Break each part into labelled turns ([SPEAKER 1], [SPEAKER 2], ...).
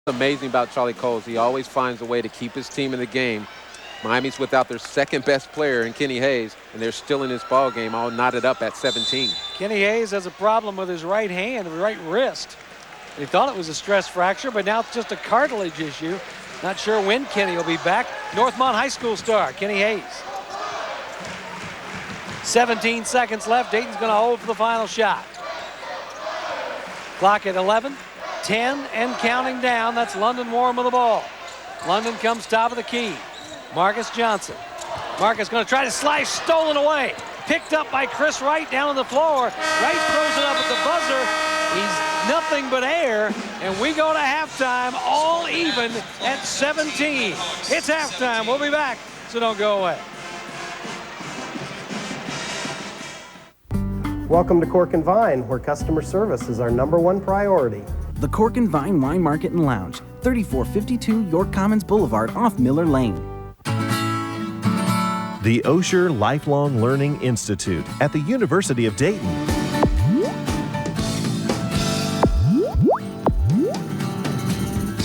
[SPEAKER 1] Amazing about Charlie Coles. He always finds a way to keep his team in the game. Miami's without their second best player in Kenny Hayes, and they're still in this ball game, all knotted up at 17.
[SPEAKER 2] Kenny Hayes has a problem with his right hand, right wrist. He thought it was a stress fracture, but now it's just a cartilage issue. Not sure when Kenny will be back. Northmont High School star, Kenny Hayes. 17 seconds left. Dayton's going to hold for the final shot. Clock at 11. 10 and counting down. That's London Warren with the ball. London comes top of the key. Marcus Johnson. Marcus going to try to slice, stolen away. Picked up by Chris Wright down on the floor. Wright throws it up at the buzzer. He's nothing but air, and we go to halftime all even at 17. It's halftime. We'll be back, so don't go away.
[SPEAKER 3] Welcome to Cork and Vine, where customer service is our #1 priority.
[SPEAKER 4] The Cork and Vine Wine Market and Lounge, 3452 York Commons Boulevard off Miller Lane.
[SPEAKER 5] The Osher Lifelong Learning Institute at the University of Dayton.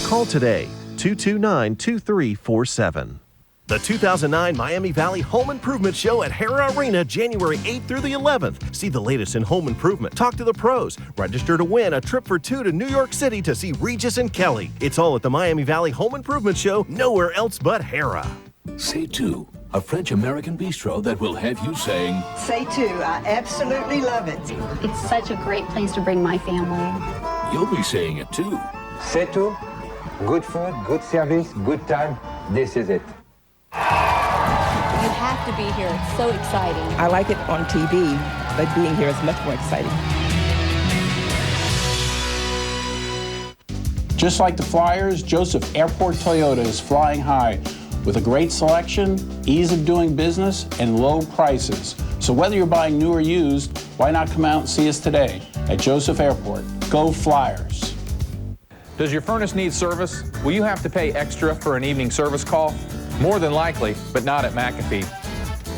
[SPEAKER 5] Call today, 229-2347. The 2009 Miami Valley Home Improvement Show at Hara Arena, January 8th through the 11th. See the latest in home improvement. Talk to the pros. Register to win a trip for two to New York City to see Regis and Kelly. It's all at the Miami Valley Home Improvement Show, nowhere else but Hara.
[SPEAKER 6] C'est tout, a French-American bistro that will have you saying,
[SPEAKER 7] C'est tout, I absolutely love it.
[SPEAKER 8] It's such a great place to bring my family.
[SPEAKER 6] You'll be saying it too.
[SPEAKER 9] C'est tout, good food, good service, good time, this is it.
[SPEAKER 10] You have to be here. It's so exciting.
[SPEAKER 11] I like it on TV, but being here is much more exciting.
[SPEAKER 12] Just like the Flyers, Joseph Airport Toyota is flying high with a great selection, ease of doing business, and low prices. So whether you're buying new or used, why not come out and see us today at Joseph Airport? Go Flyers.
[SPEAKER 13] Does your furnace need service? Will you have to pay extra for an evening service call? More than likely, but not at McAfee.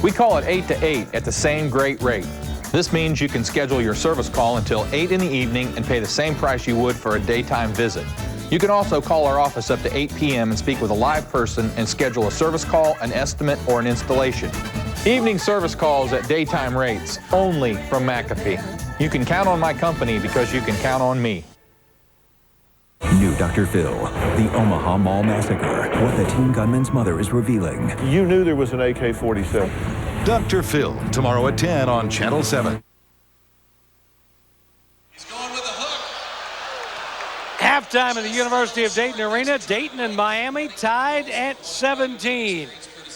[SPEAKER 13] We call it 8 to 8 at the same great rate. This means you can schedule your service call until 8 in the evening and pay the same price you would for a daytime visit. You can also call our office up to 8 p.m. and speak with a live person and schedule a service call, an estimate, or an installation. Evening service calls at daytime rates, only from McAfee. You can count on my company because you can count on me.
[SPEAKER 14] New Dr. Phil, the Omaha Mall Massacre, what the teen gunman's mother is revealing.
[SPEAKER 15] You knew there was an AK-47.
[SPEAKER 16] Dr. Phil, tomorrow at 10 on Channel 7.
[SPEAKER 2] He's going with a hook. Halftime at the University of Dayton Arena. Dayton and Miami tied at 17.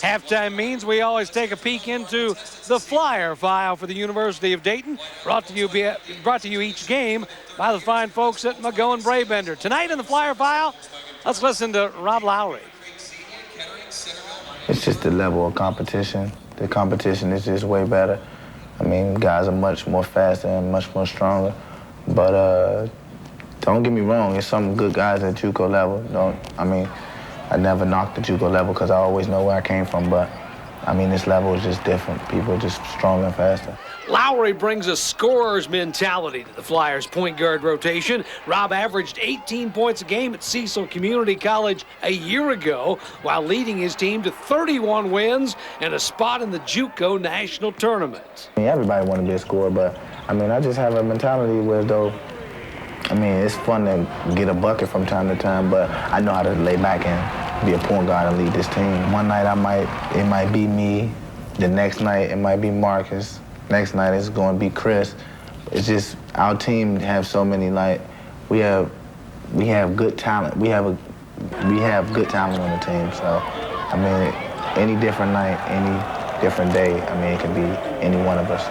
[SPEAKER 2] Halftime means we always take a peek into the flyer file for the University of Dayton, brought to you each game by the fine folks at McGowan Brabender. Tonight in the flyer file, let's listen to Rob Lowry.
[SPEAKER 17] It's just the level of competition. The competition is just way better. I mean, guys are much more faster and much more stronger. But don't get me wrong, there's some good guys at JUCO level. I never knocked the JUCO level because I always know where I came from, but I mean, this level is just different. People are just stronger and faster.
[SPEAKER 2] Lowry brings a scorer's mentality to the Flyers' point guard rotation. Rob averaged 18 points a game at Cecil Community College a year ago, while leading his team to 31 wins and a spot in the JUCO National Tournament.
[SPEAKER 17] I mean, everybody wants to be a scorer, but I mean, I just have a mentality where though, I mean, it's fun to get a bucket from time to time, but I know how to lay back and be a point guard and lead this team. One night it might be me. The next night it might be Marcus. Next night it's going to be Chris. It's just our team have so many, like, we have good talent. We have good talent on the team. So I mean, any different night, any different day, I mean, it could be any one of us.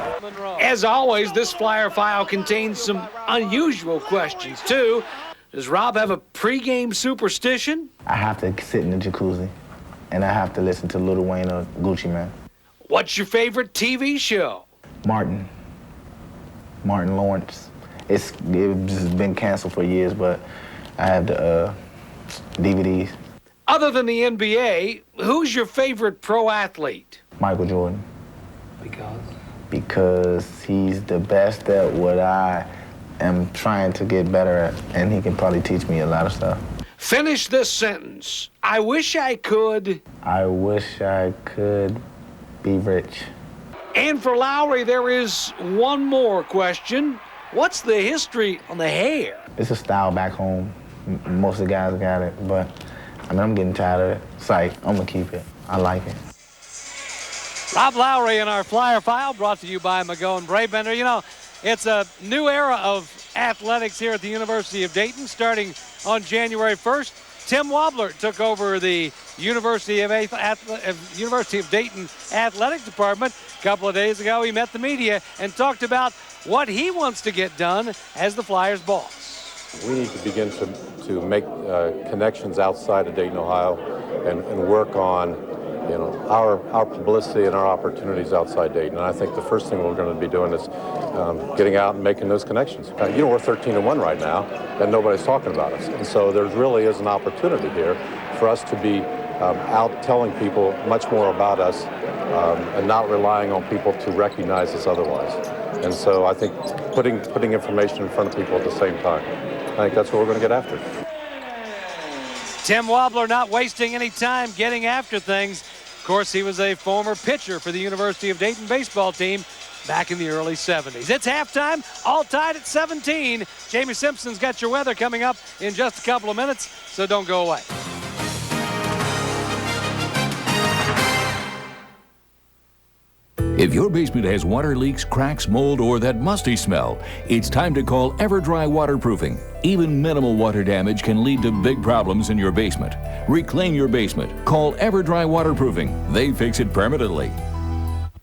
[SPEAKER 2] As always, this flyer file contains some unusual questions, too. Does Rob have a pregame superstition?
[SPEAKER 17] I have to sit in the jacuzzi, and I have to listen to Lil Wayne or Gucci Mane.
[SPEAKER 2] What's your favorite TV show?
[SPEAKER 17] Martin Lawrence. It's been canceled for years, but I have the DVDs.
[SPEAKER 2] Other than the NBA, who's your favorite pro athlete?
[SPEAKER 17] Michael Jordan. Because he's the best at what I am trying to get better at, and he can probably teach me a lot of stuff.
[SPEAKER 2] Finish this sentence. I wish I could.
[SPEAKER 17] I wish I could be rich.
[SPEAKER 2] And for Lowry, there is one more question. What's the history on the hair?
[SPEAKER 17] It's a style back home. Most of the guys got it, but I mean, I'm getting tired of it. It's like, I'm gonna keep it. I like it.
[SPEAKER 2] Rob Lowry in our Flyer File, brought to you by Mago and Brabender. You know, it's a new era of athletics here at the University of Dayton, starting on January 1st. Tim Wobbler took over the University of Dayton athletic department. A couple of days ago, he met the media and talked about what he wants to get done as the Flyers boss.
[SPEAKER 18] We need to begin to make connections outside of Dayton, Ohio, and work on our publicity and our opportunities outside Dayton. And I think the first thing we're going to be doing is getting out and making those connections. We're 13-1 right now, and nobody's talking about us. And so there really is an opportunity here for us to be out telling people much more about us and not relying on people to recognize us otherwise. And so I think putting information in front of people at the same time, I think that's what we're going to get after.
[SPEAKER 2] Tim Wobbler not wasting any time getting after things. Of course, he was a former pitcher for the University of Dayton baseball team back in the early 70s. It's halftime, all tied at 17. Jamie Simpson's got your weather coming up in just a couple of minutes, so don't go away.
[SPEAKER 6] If your basement has water leaks, cracks, mold, or that musty smell, it's time to call EverDry Waterproofing. Even minimal water damage can lead to big problems in your basement. Reclaim your basement. Call EverDry Waterproofing. They fix it permanently.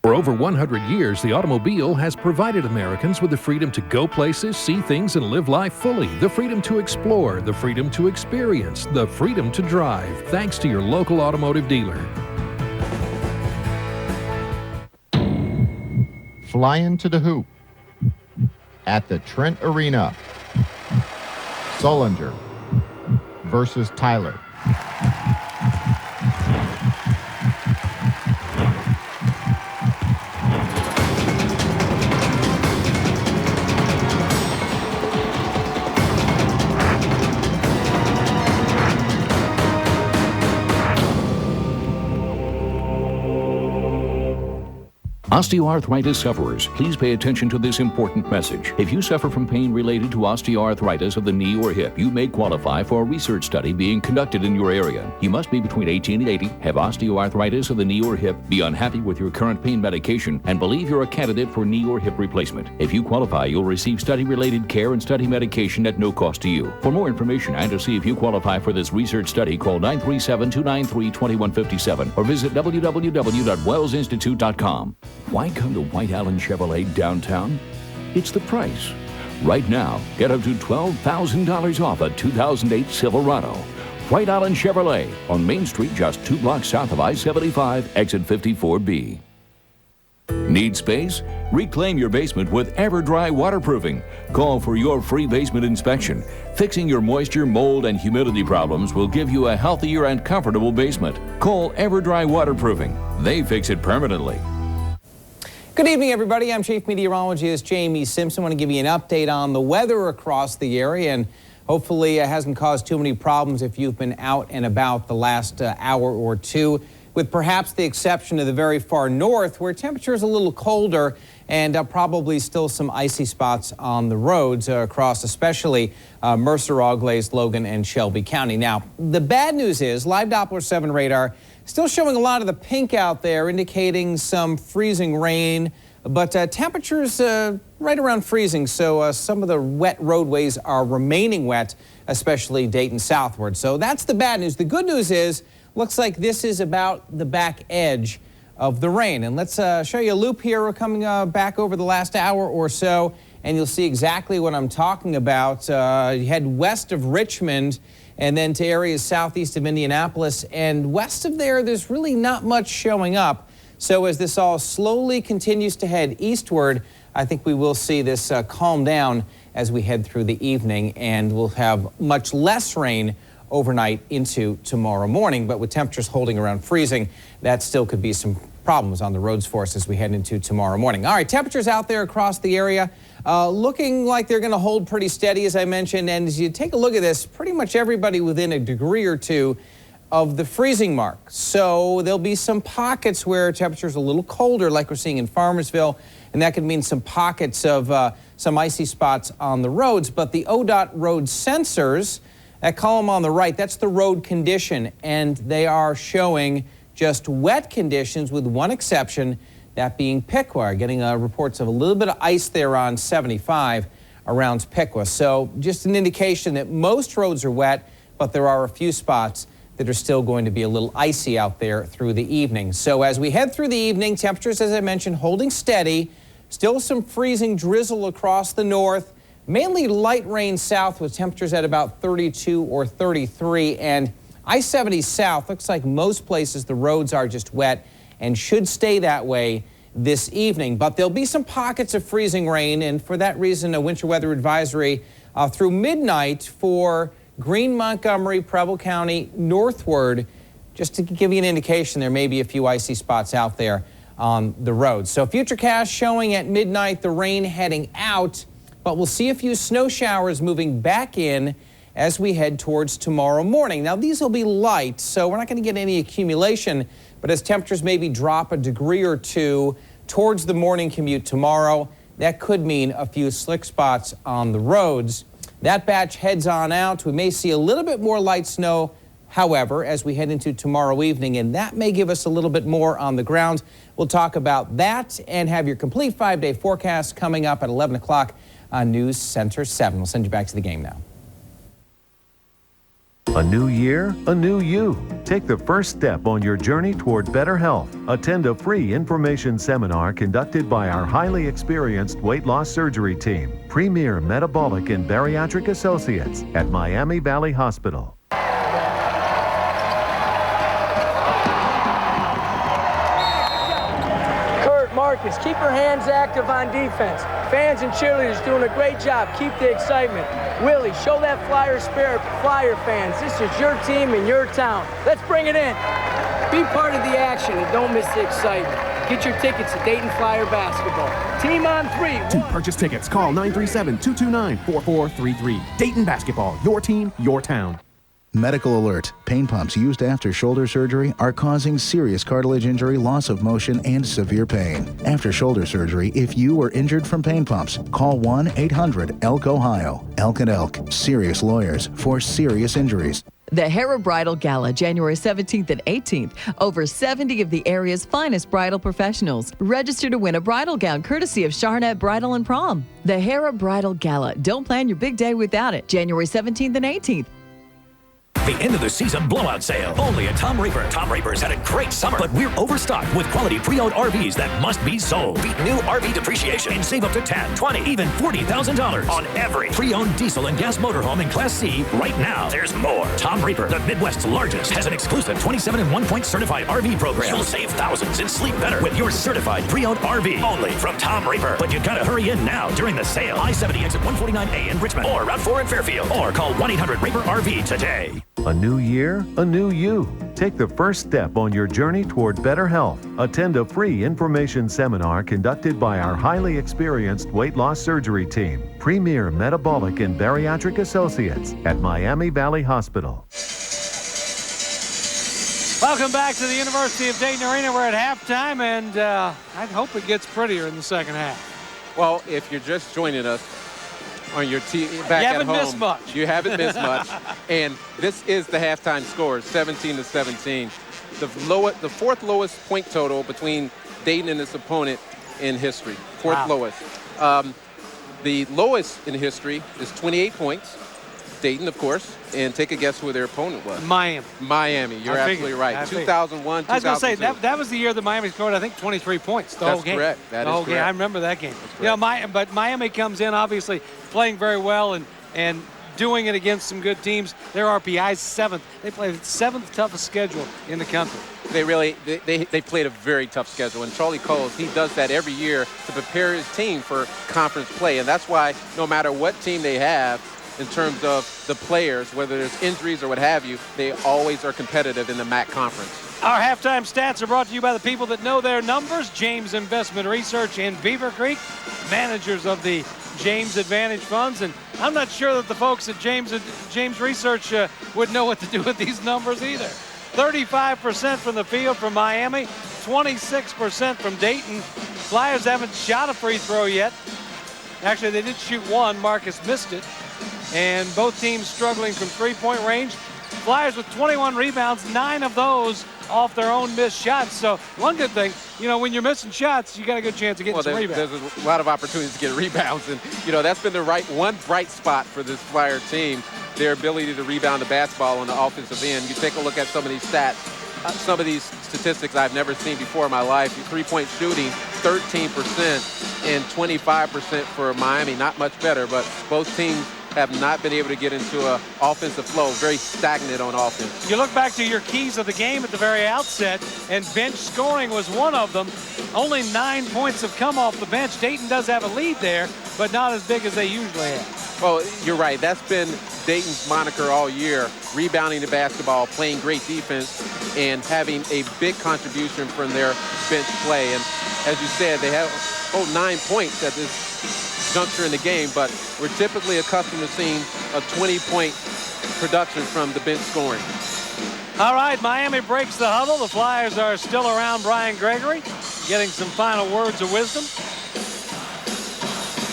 [SPEAKER 19] For over 100 years, the automobile has provided Americans with the freedom to go places, see things, and live life fully. The freedom to explore, the freedom to experience, the freedom to drive, thanks to your local automotive dealer.
[SPEAKER 20] Flying to the hoop at the Trent Arena. Sullinger versus Tyler.
[SPEAKER 6] Osteoarthritis sufferers, please pay attention to this important message. If you suffer from pain related to osteoarthritis of the knee or hip, you may qualify for a research study being conducted in your area. You must be between 18 and 80, have osteoarthritis of the knee or hip, be unhappy with your current pain medication, and believe you're a candidate for knee or hip replacement. If you qualify, you'll receive study-related care and study medication at no cost to you. For more information and to see if you qualify for this research study, call 937-293-2157 or visit www.wellsinstitute.com. Why come to White Allen Chevrolet downtown? It's the price. Right now, get up to $12,000 off a 2008 Silverado. White Allen Chevrolet on Main Street, just 2 blocks south of I-75, exit 54B. Need space? Reclaim your basement with EverDry Waterproofing. Call for your free basement inspection. Fixing your moisture, mold, and humidity problems will give you a healthier and comfortable basement. Call EverDry Waterproofing. They fix it permanently.
[SPEAKER 21] Good evening, everybody. I'm Chief Meteorologist Jamie Simpson. I want to give you an update on the weather across the area, and hopefully it hasn't caused too many problems if you've been out and about the last hour or two, with perhaps the exception of the very far north, where temperature is a little colder and probably still some icy spots on the roads across especially Mercer, Auglaize, Logan, and Shelby County. Now, the bad news is live Doppler 7 radar still showing a lot of the pink out there, indicating some freezing rain, but temperatures right around freezing, so some of the wet roadways are remaining wet, especially Dayton southward. So that's the bad news. The good news is, looks like this is about the back edge of the rain. And let's show you a loop here. We're coming back over the last hour or so, and you'll see exactly what I'm talking about. You head west of Richmond, and then to areas southeast of Indianapolis. And west of there's really not much showing up. So as this all slowly continues to head eastward, I think we will see this calm down as we head through the evening, and we'll have much less rain overnight into tomorrow morning. But with temperatures holding around freezing, that still could be some problems on the roads for us as we head into tomorrow morning. All right, temperatures out there across the area looking like they're going to hold pretty steady, as I mentioned. And as you take a look at this, pretty much everybody within a degree or two of the freezing mark. So there'll be some pockets where temperatures are a little colder, like we're seeing in Farmersville, and that could mean some pockets of some icy spots on the roads. But the ODOT road sensors, that column on the right, that's the road condition, and they are showing just wet conditions with one exception, that being Piqua. Getting reports of a little bit of ice there on 75 around Piqua. So just an indication that most roads are wet, but there are a few spots that are still going to be a little icy out there through the evening. So as we head through the evening, temperatures, as I mentioned, holding steady. Still some freezing drizzle across the north. Mainly light rain south with temperatures at about 32 or 33. And I-70 south, looks like most places the roads are just wet and should stay that way this evening. But there'll be some pockets of freezing rain, and for that reason, a winter weather advisory through midnight for Greene, Montgomery, Preble County, northward, just to give you an indication there may be a few icy spots out there on the road. So Futurecast showing at midnight the rain heading out, but we'll see a few snow showers moving back in as we head towards tomorrow morning. Now, these will be light, so we're not going to get any accumulation, but as temperatures maybe drop a degree or two towards the morning commute tomorrow, that could mean a few slick spots on the roads. That batch heads on out. We may see a little bit more light snow, however, as we head into tomorrow evening, and that may give us a little bit more on the ground. We'll talk about that and have your complete 5-day forecast coming up at 11 o'clock on News Center 7. We'll send you back to the game now.
[SPEAKER 1] A new year, a new you. Take the first step on your journey toward better health. Attend a free information seminar conducted by our highly experienced weight loss surgery team, Premier Metabolic and Bariatric Associates at Miami Valley Hospital.
[SPEAKER 22] Marcus, keep your hands active on defense. Fans and cheerleaders doing a great job. Keep the excitement. Willie, show that Flyer spirit. Flyer fans, this is your team in your town. Let's bring it in. Be part of the action and don't miss the excitement. Get your tickets to Dayton Flyer basketball. Team on 3.
[SPEAKER 23] To purchase tickets, call 937-229-4433. Dayton basketball, your team, your town.
[SPEAKER 24] Medical alert. Pain pumps used after shoulder surgery are causing serious cartilage injury, loss of motion, and severe pain. After shoulder surgery, if you were injured from pain pumps, call 1-800-ELK-OHIO. Elk and Elk, serious lawyers for serious injuries.
[SPEAKER 25] The Hera Bridal Gala, January 17th and 18th. Over 70 of the area's finest bridal professionals. Register to win a bridal gown courtesy of Charnette Bridal and Prom. The Hera Bridal Gala. Don't plan your big day without it. January 17th and 18th.
[SPEAKER 26] The end of the season blowout sale. Only at Tom Reaper. Tom Reaper's had a great summer, but we're overstocked with quality pre-owned RVs that must be sold. Beat new RV depreciation and save up to $10, $20, even $40,000 on every pre-owned diesel and gas motorhome in Class C right now. There's more. Tom Reaper, the Midwest's largest, has an exclusive 27 and 1-point certified RV program. You'll save thousands and sleep better with your certified pre-owned RV. Only from Tom Reaper. But you gotta hurry in now during the sale. I-70 exit 149A in Richmond or Route 4 in Fairfield. Or call 1-800-RAPER-RV today.
[SPEAKER 1] A new year, a new you. Take the first step on your journey toward better health. Attend a free information seminar conducted by our highly experienced weight loss surgery team, Premier Metabolic and Bariatric Associates at Miami Valley Hospital.
[SPEAKER 2] Welcome back to the University of Dayton Arena. We're at halftime, and I hope it gets prettier in the second half.
[SPEAKER 27] Well, if you're just joining us on your back at home,
[SPEAKER 2] you haven't missed much.
[SPEAKER 27] You haven't missed much. And this is the halftime score, 17-17. The fourth lowest point total between Dayton and its opponent in history. Fourth lowest. The lowest in history is 28 points. Dayton, of course. And take a guess who their opponent was. Miami. You're absolutely right. 2001, 2002.
[SPEAKER 2] I was going to say, that was the year that Miami scored, I think, 23 points the whole game.
[SPEAKER 27] That's correct. That is correct.
[SPEAKER 2] Game. I remember that game. You know, but Miami comes in, obviously, playing very well and doing it against some good teams. Their RPI is 7th. They play the 7th toughest schedule in the country.
[SPEAKER 27] They really they played a very tough schedule. And Charlie Coles, he does that every year to prepare his team for conference play. And that's why no matter what team they have, in terms of the players, whether there's injuries or what have you, they always are competitive in the MAC conference.
[SPEAKER 2] Our halftime stats are brought to you by the people that know their numbers. James Investment Research in Beaver Creek, managers of the James Advantage Funds. And I'm not sure that the folks at James Research would know what to do with these numbers either. 35% from the field from Miami, 26% from Dayton. Flyers haven't shot a free throw yet. Actually, they did shoot one. Marcus missed it. And both teams struggling from three-point range. Flyers with 21 rebounds, 9 of those off their own missed shots. So one good thing, you know, when you're missing shots, you got a good chance of getting some rebounds.
[SPEAKER 27] There's a lot of opportunities to get rebounds, and you know that's been the one bright spot for this Flyer team, their ability to rebound the basketball on the offensive end. You take a look at some of these stats, some of these statistics I've never seen before in my life. Three-point shooting, 13% and 25% for Miami. Not much better, but both teams have not been able to get into an offensive flow, very stagnant on offense.
[SPEAKER 2] You look back to your keys of the game at the very outset, and bench scoring was one of them. Only 9 points have come off the bench. Dayton does have a lead there, but not as big as they usually have.
[SPEAKER 27] Well, you're right. That's been Dayton's moniker all year, rebounding the basketball, playing great defense, and having a big contribution from their bench play. And as you said, they have 9 points at this juncture in the game, but we're typically accustomed to seeing a 20-point production from the bench scoring.
[SPEAKER 2] All right, Miami breaks the huddle. The Flyers are still around Brian Gregory, getting some final words of wisdom.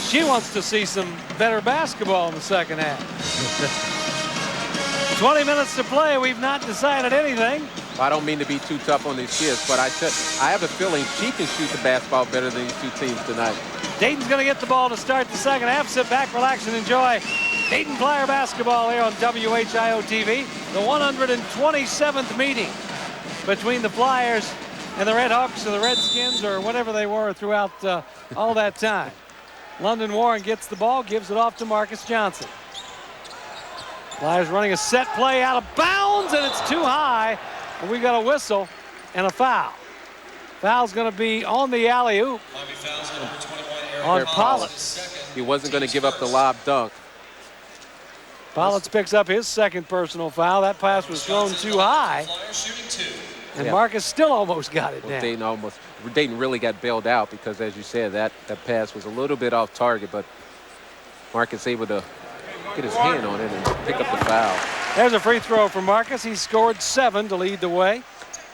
[SPEAKER 2] She wants to see some better basketball in the second half. 20 minutes to play. We've not decided anything.
[SPEAKER 27] I don't mean to be too tough on these kids, but I have a feeling she can shoot the basketball better than these two teams tonight.
[SPEAKER 2] Dayton's going to get the ball to start the second half. Sit back, relax, and enjoy Dayton Flyer basketball here on WHIO TV. The 127th meeting between the Flyers and the Redhawks or the Redskins or whatever they were throughout all that time. London Warren gets the ball, gives it off to Marcus Johnson. Flyers running a set play out of bounds, and it's too high. And we got a whistle and a foul. Foul's going to be on the alley-oop on Politz.
[SPEAKER 27] He wasn't going to give up the lob dunk.
[SPEAKER 2] Politz picks up his second personal foul. That pass was thrown too high. And Marcus still almost got it down.
[SPEAKER 27] Dayton really got bailed out because, as you said, that pass was a little bit off target, but Marcus able to get his hand on it and pick up the foul.
[SPEAKER 2] There's a free throw for Marcus. He scored 7 to lead the way.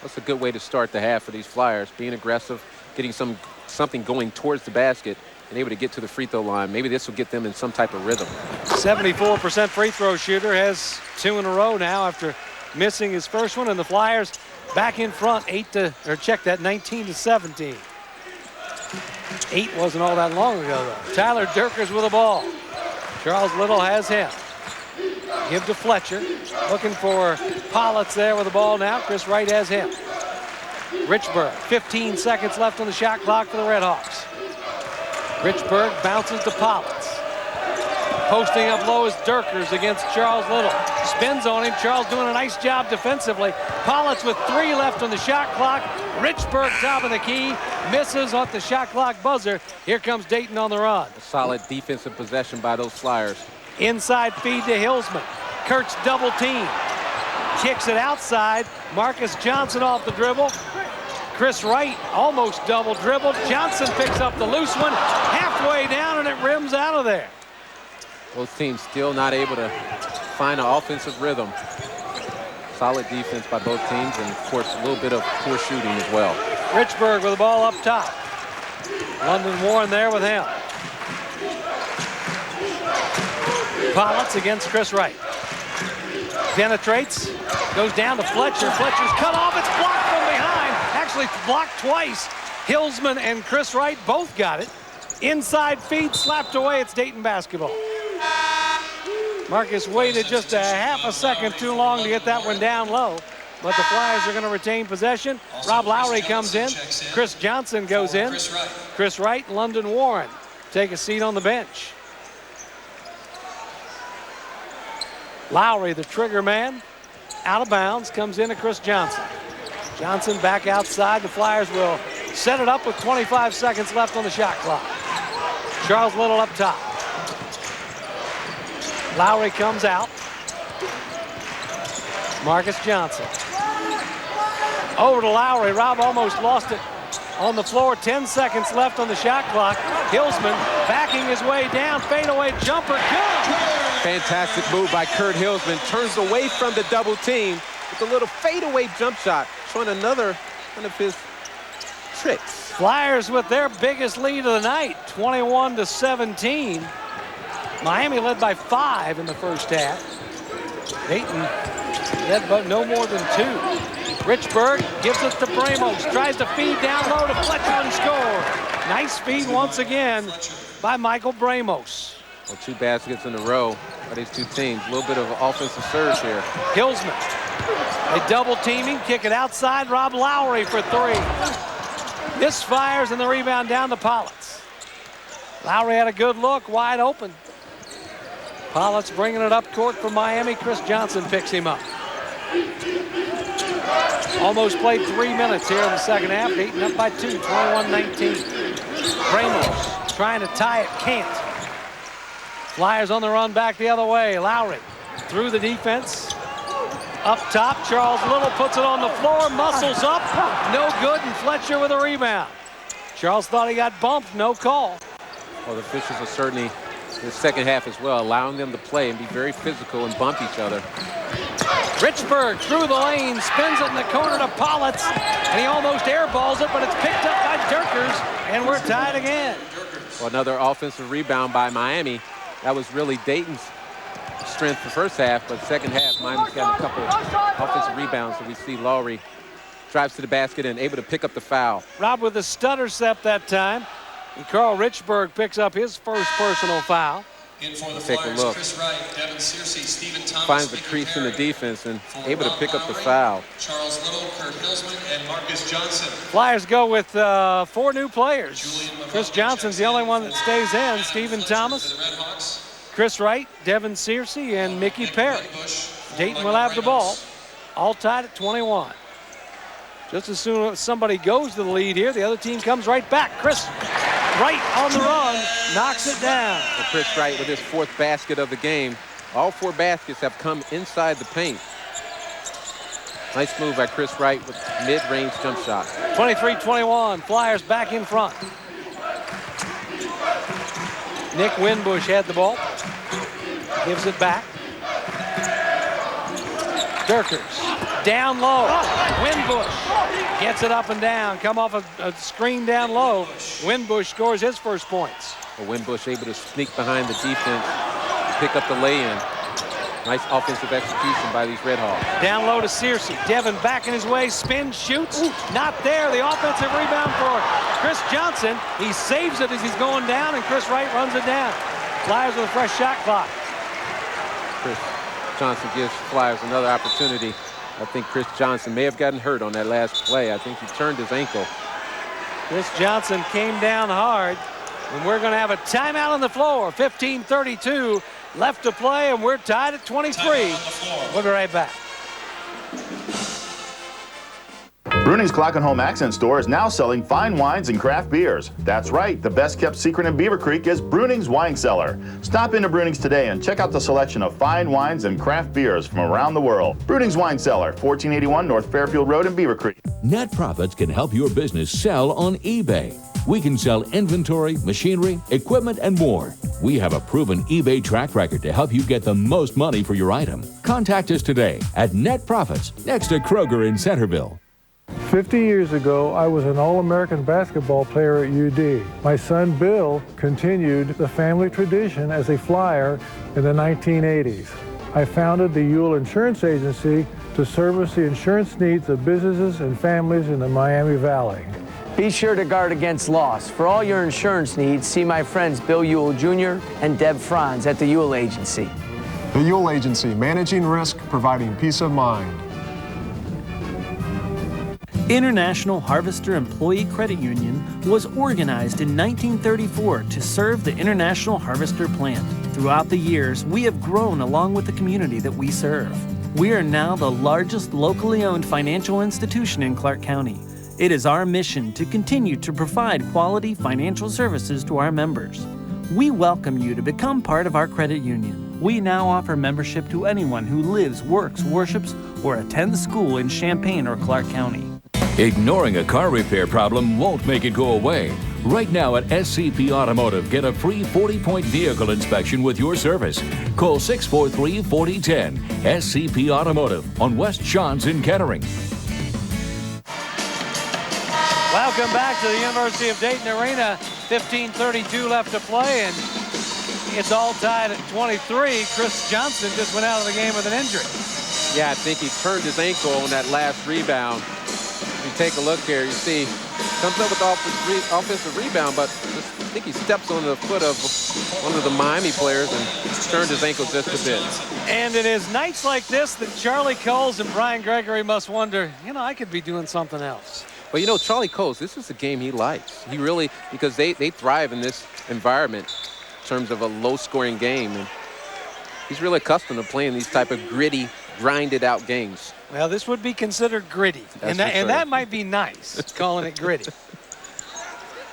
[SPEAKER 27] That's a good way to start the half for these Flyers, being aggressive, getting something going towards the basket, and able to get to the free throw line. Maybe this will get them in some type of rhythm.
[SPEAKER 2] 74% free throw shooter, has 2 in a row now after missing his first one, and the Flyers back in front, 19 to 17. 8 wasn't all that long ago, though. Tyler Durkers with the ball. Charles Little has him. Give to Fletcher. Looking for Politz there with the ball now. Chris Wright has him. Richburg, 15 seconds left on the shot clock for the Redhawks. Richburg bounces to Politz. Posting up low is Durkers against Charles Little. Spins on him. Charles doing a nice job defensively. Politz with 3 left on the shot clock. Richburg top of the key. Misses off the shot clock buzzer. Here comes Dayton on the run.
[SPEAKER 27] A solid defensive possession by those Flyers.
[SPEAKER 2] Inside feed to Hillsman. Kurtz double team. Kicks it outside. Marcus Johnson off the dribble. Chris Wright almost double dribbled. Johnson picks up the loose one. Halfway down and it rims out of there.
[SPEAKER 27] Both teams still not able to find an offensive rhythm. Solid defense by both teams, and of course a little bit of poor shooting as well.
[SPEAKER 2] Richburg with the ball up top. London Warren there with him. Politz against Chris Wright. Penetrates, goes down to Fletcher. Fletcher's cut off, it's blocked from behind. Actually blocked twice. Hillsman and Chris Wright both got it. Inside feed, slapped away, it's Dayton basketball. Marcus waited just a half a second too long to get that one down low, but the Flyers are going to retain possession. Rob Lowry comes in. Chris Johnson goes in. Chris Wright, London Warren take a seat on the bench. Lowry, the trigger man, out of bounds, comes into Chris Johnson. Johnson back outside. The Flyers will set it up with 25 seconds left on the shot clock. Charles Little up top. Lowry comes out. Marcus Johnson. Over to Lowry. Rob almost lost it on the floor. 10 seconds left on the shot clock. Hillsman backing his way down. Fadeaway jumper. Good.
[SPEAKER 27] Fantastic move by Kurt Hillsman. Turns away from the double team with a little fadeaway jump shot, showing another one of his tricks.
[SPEAKER 2] Flyers with their biggest lead of the night, 21-17. Miami led by 5 in the first half. Dayton led by no more than 2. Richburg gives it to Bramos, tries to feed down low to Fletcher and score. Nice feed once again by Michael Bramos.
[SPEAKER 27] Well, 2 baskets in a row by these 2 teams. A little bit of offensive surge here.
[SPEAKER 2] Hillsman, a double teaming, kick it outside. Rob Lowry for 3. Misfires and the rebound down to Politz. Lowry had a good look, wide open. Politz bringing it up court for Miami. Chris Johnson picks him up. Almost played 3 minutes here in the second half. Dayton up by 2, 21-19. Bramos trying to tie it, can't. Flyers on the run back the other way. Lowry through the defense. Up top, Charles Little puts it on the floor, muscles up, no good, and Fletcher with a rebound. Charles thought he got bumped, no call.
[SPEAKER 27] Well, the officials are certainly in the second half as well, allowing them to play and be very physical and bump each other.
[SPEAKER 2] Richburg through the lane, spins it in the corner to Politz, and he almost airballs it, but it's picked up by Durkers, and we're tied again.
[SPEAKER 27] Well, another offensive rebound by Miami. That was really Dayton's strength for first half, but second half, Miami's got a couple of offensive rebounds. So we see Lowry drives to the basket and able to pick up the foul.
[SPEAKER 2] Rob with a stutter step that time. And Carl Richburg picks up his first personal foul.
[SPEAKER 27] Take a look. Finds the crease in the defense and able to pick up the foul.
[SPEAKER 3] Charles Little, Kurt Hillsman, and Marcus Johnson.
[SPEAKER 2] Flyers go with 4 new players. Chris Johnson's the only one that stays in. Stephen Thomas, Chris Wright, Devin Searcy, and Mickey Perry. Dayton will have the ball, all tied at 21. Just as soon as somebody goes to the lead here, the other team comes right back. Chris Wright on the run, knocks it down.
[SPEAKER 27] And Chris Wright with his 4th basket of the game. All 4 baskets have come inside the paint. Nice move by Chris Wright with mid-range jump shot.
[SPEAKER 2] 23-21, Flyers back in front. Nick Winbush had the ball. Gives it back. Durkers down low. Winbush gets it up and down. Come off a screen down low. Winbush scores his first points.
[SPEAKER 27] Well, Winbush able to sneak behind the defense, pick up the lay-in. Nice offensive execution by these Redhawks.
[SPEAKER 2] Down low to Searcy. Devin backing his way, spins, shoots. Not there. The offensive rebound for Chris Johnson. He saves it as he's going down, and Chris Wright runs it down. Flyers with a fresh shot clock.
[SPEAKER 27] Chris Johnson gives Flyers another opportunity. I think Chris Johnson may have gotten hurt on that last play. I think he turned his ankle.
[SPEAKER 2] Chris Johnson came down hard, and we're going to have a timeout on the floor. 15:32 left to play, and we're tied at 23. We'll be right back.
[SPEAKER 4] Bruning's Clock and Home Accent Store is now selling fine wines and craft beers. That's right, the best kept secret in Beaver Creek is Bruning's Wine Cellar. Stop into Bruning's today and check out the selection of fine wines and craft beers from around the world. Bruning's Wine Cellar, 1481 North Fairfield Road in Beaver Creek.
[SPEAKER 6] Net Profits can help your business sell on eBay. We can sell inventory, machinery, equipment, and more. We have a proven eBay track record to help you get the most money for your item. Contact us today at Net Profits next to Kroger in Centerville.
[SPEAKER 5] 50 years ago, I was an All-American basketball player at UD. My son Bill continued the family tradition as a flyer in the 1980s. I founded the Ewell Insurance Agency to service the insurance needs of businesses and families in the Miami Valley.
[SPEAKER 22] Be sure to guard against loss. For all your insurance needs, see my friends Bill Ewell Jr. and Deb Franz at the Ewell Agency.
[SPEAKER 7] The Ewell Agency, managing risk, providing peace of mind.
[SPEAKER 8] International Harvester Employee Credit Union was organized in 1934 to serve the International Harvester plant. Throughout the years, we have grown along with the community that we serve. We are now the largest locally owned financial institution in Clark County. It is our mission to continue to provide quality financial services to our members. We welcome you to become part of our credit union. We now offer membership to anyone who lives, works, worships, or attends school in Champaign or Clark County.
[SPEAKER 6] Ignoring a car repair problem won't make it go away. Right now at SCP Automotive, get a free 40-point vehicle inspection with your service. Call 643-4010. SCP Automotive on West Shawns in Kettering.
[SPEAKER 2] Welcome back to the University of Dayton Arena. 15:32 left to play, and it's all tied at 23. Chris Johnson just went out of the game with an injury.
[SPEAKER 27] Yeah, I think he turned his ankle on that last rebound. If you take a look here, you see, comes up with the offensive rebound, but I think he steps on the foot of one of the Miami players and turned his ankle just a bit.
[SPEAKER 2] And it is nights like this that Charlie Coles and Brian Gregory must wonder, I could be doing something else.
[SPEAKER 27] Well, Charlie Coles, this is a game he likes. He really, because they thrive in this environment in terms of a low-scoring game. And he's really accustomed to playing these type of gritty, grinded-out games.
[SPEAKER 2] Well, this would be considered gritty. And that might be nice, calling it gritty.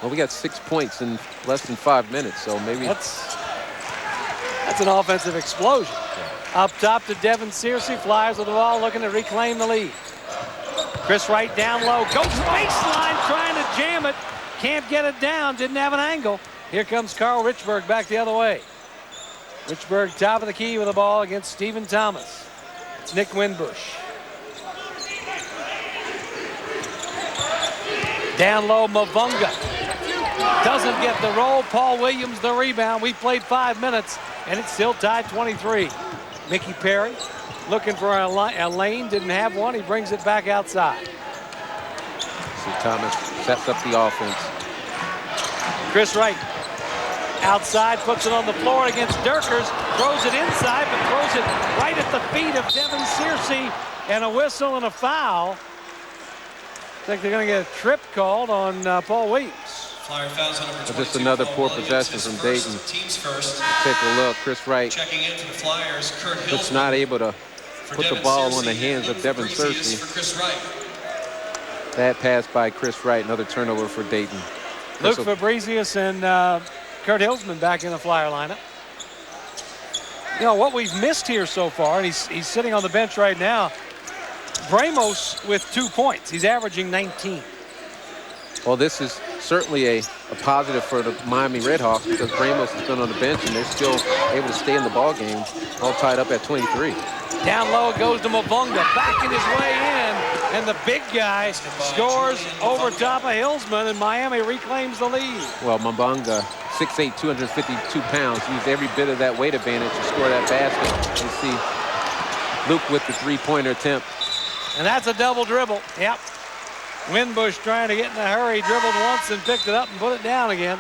[SPEAKER 27] Well, we got 6 points in less than 5 minutes, so maybe...
[SPEAKER 2] That's an offensive explosion. Yeah. Up top to Devin Searcy, Flyers with the ball, looking to reclaim the lead. Chris Wright down low, goes baseline, trying to jam it. Can't get it down, didn't have an angle. Here comes Carl Richburg back the other way. Richburg top of the key with the ball against Stephen Thomas. It's Nick Winbush. Down low, Mavunga. Doesn't get the roll. Paul Williams the rebound. We played 5 minutes, and it's still tied 23. Mickey Perry looking for a lane, didn't have one. He brings it back outside.
[SPEAKER 27] See, Thomas sets up the offense.
[SPEAKER 2] Chris Wright outside, puts it on the floor against Durkers, throws it inside, but throws it right at the feet of Devin Searcy, and a whistle and a foul. I think they're going to get a trip called on Paul Williams.
[SPEAKER 3] Flyer fouls on number 22,
[SPEAKER 27] just another poor possession from Dayton.
[SPEAKER 3] Teams first.
[SPEAKER 27] Take a look, Chris Wright.
[SPEAKER 3] Checking in for the Flyers, Kurt Hillsman.
[SPEAKER 27] Just not able to put the ball on the hands of Devin Searcy. That pass by Chris Wright, another turnover for Dayton.
[SPEAKER 2] Luke Fabrizius and Kurt Hillsman back in the Flyer lineup. What we've missed here so far, and he's sitting on the bench right now, Bramos with 2 points. He's averaging 19.
[SPEAKER 27] Well, this is certainly a positive for the Miami Redhawks because Bramos has been on the bench and they're still able to stay in the ball game, all tied up at 23.
[SPEAKER 2] Down low it goes to Mavunga, backing his way in, and the big guy scores over top of Hillsman, and Miami reclaims the lead.
[SPEAKER 27] Well, Mavunga, 6'8", 252 pounds, used every bit of that weight advantage to score that basket. You see Luke with the three-pointer attempt.
[SPEAKER 2] And that's a double dribble. Yep. Winbush trying to get in a hurry, dribbled once and picked it up and put it down again.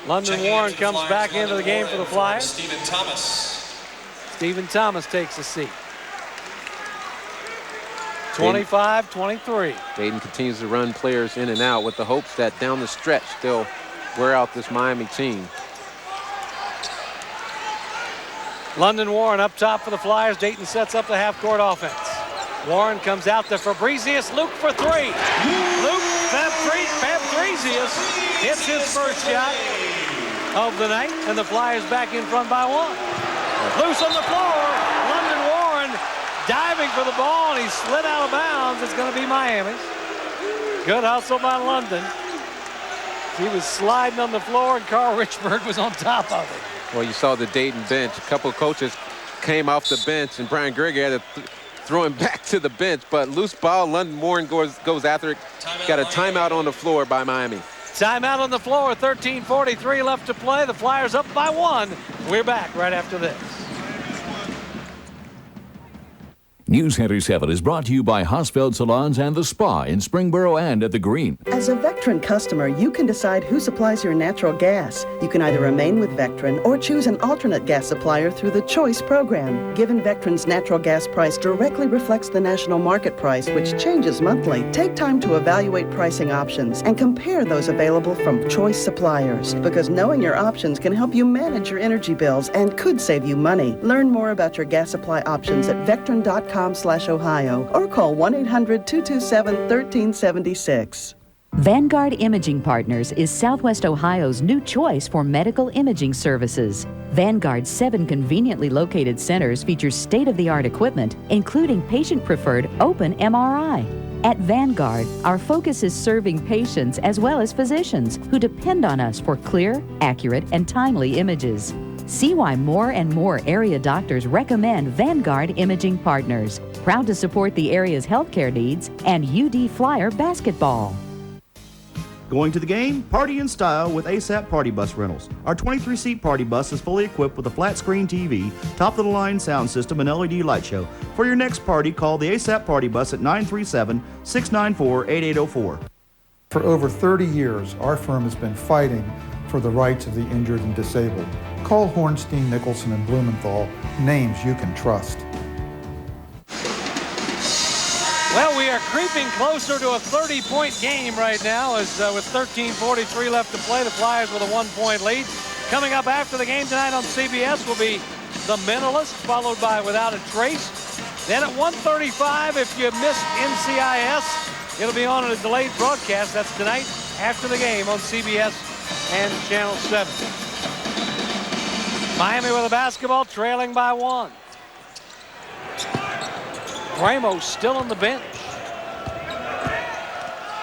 [SPEAKER 2] London Warren comes back into the game for the Flyers.
[SPEAKER 3] Stephen Thomas.
[SPEAKER 2] Stephen Thomas takes a seat. 25-23.
[SPEAKER 27] Dayton continues to run players in and out with the hopes that down the stretch they'll wear out this Miami team.
[SPEAKER 2] London Warren up top for the Flyers. Dayton sets up the half-court offense. Warren comes out to Fabrizius. Luke for three. Luke Fabrizius hits his first shot of the night, and the Flyers back in front by one. Loose on the floor. London Warren diving for the ball, and he slid out of bounds. It's going to be Miami's. Good hustle by London. He was sliding on the floor, and Carl Richburg was on top of it.
[SPEAKER 27] Well, you saw the Dayton bench. A couple of coaches came off the bench, and Brian Gregory had to throw him back to the bench. But loose ball, London Warren goes after it. Got a timeout on the floor by Miami.
[SPEAKER 2] Timeout on the floor, 13:43 left to play. The Flyers up by one. We're back right after this.
[SPEAKER 6] News Center 7 is brought to you by Hosfeld Salons and the Spa in Springboro and at the Green.
[SPEAKER 9] As a Vectren customer, you can decide who supplies your natural gas. You can either remain with Vectren or choose an alternate gas supplier through the Choice program. Given Vectren's natural gas price directly reflects the national market price, which changes monthly, take time to evaluate pricing options and compare those available from Choice suppliers, because knowing your options can help you manage your energy bills and could save you money. Learn more about your gas supply options at Vectren.com/Ohio or call 1-800-227-1376.
[SPEAKER 10] Vanguard Imaging Partners is Southwest Ohio's new choice for medical imaging services. Vanguard's 7 conveniently located centers feature state-of-the-art equipment, including patient-preferred open MRI. At Vanguard, our focus is serving patients as well as physicians who depend on us for clear, accurate, and timely images. See why more and more area doctors recommend Vanguard Imaging Partners, proud to support the area's healthcare needs and UD Flyer basketball.
[SPEAKER 11] Going to the game? Party in style with ASAP Party Bus Rentals. Our 23-seat party bus is fully equipped with a flat-screen TV, top-of-the-line sound system, and LED light show. For your next party, call the ASAP Party Bus at 937-694-8804.
[SPEAKER 12] For over 30 years, our firm has been fighting for the rights of the injured and disabled. Call Hornstein, Nicholson, and Blumenthal, names you can trust.
[SPEAKER 2] Well, we are creeping closer to a 30-point game right now as with 13:43 left to play, the Flyers with a 1-point lead. Coming up after the game tonight on CBS will be The Mentalist, followed by Without a Trace. Then at 1:35, if you missed NCIS, it'll be on a delayed broadcast. That's tonight after the game on CBS and Channel 7. Miami with a basketball, trailing by 1. Ramos still on the bench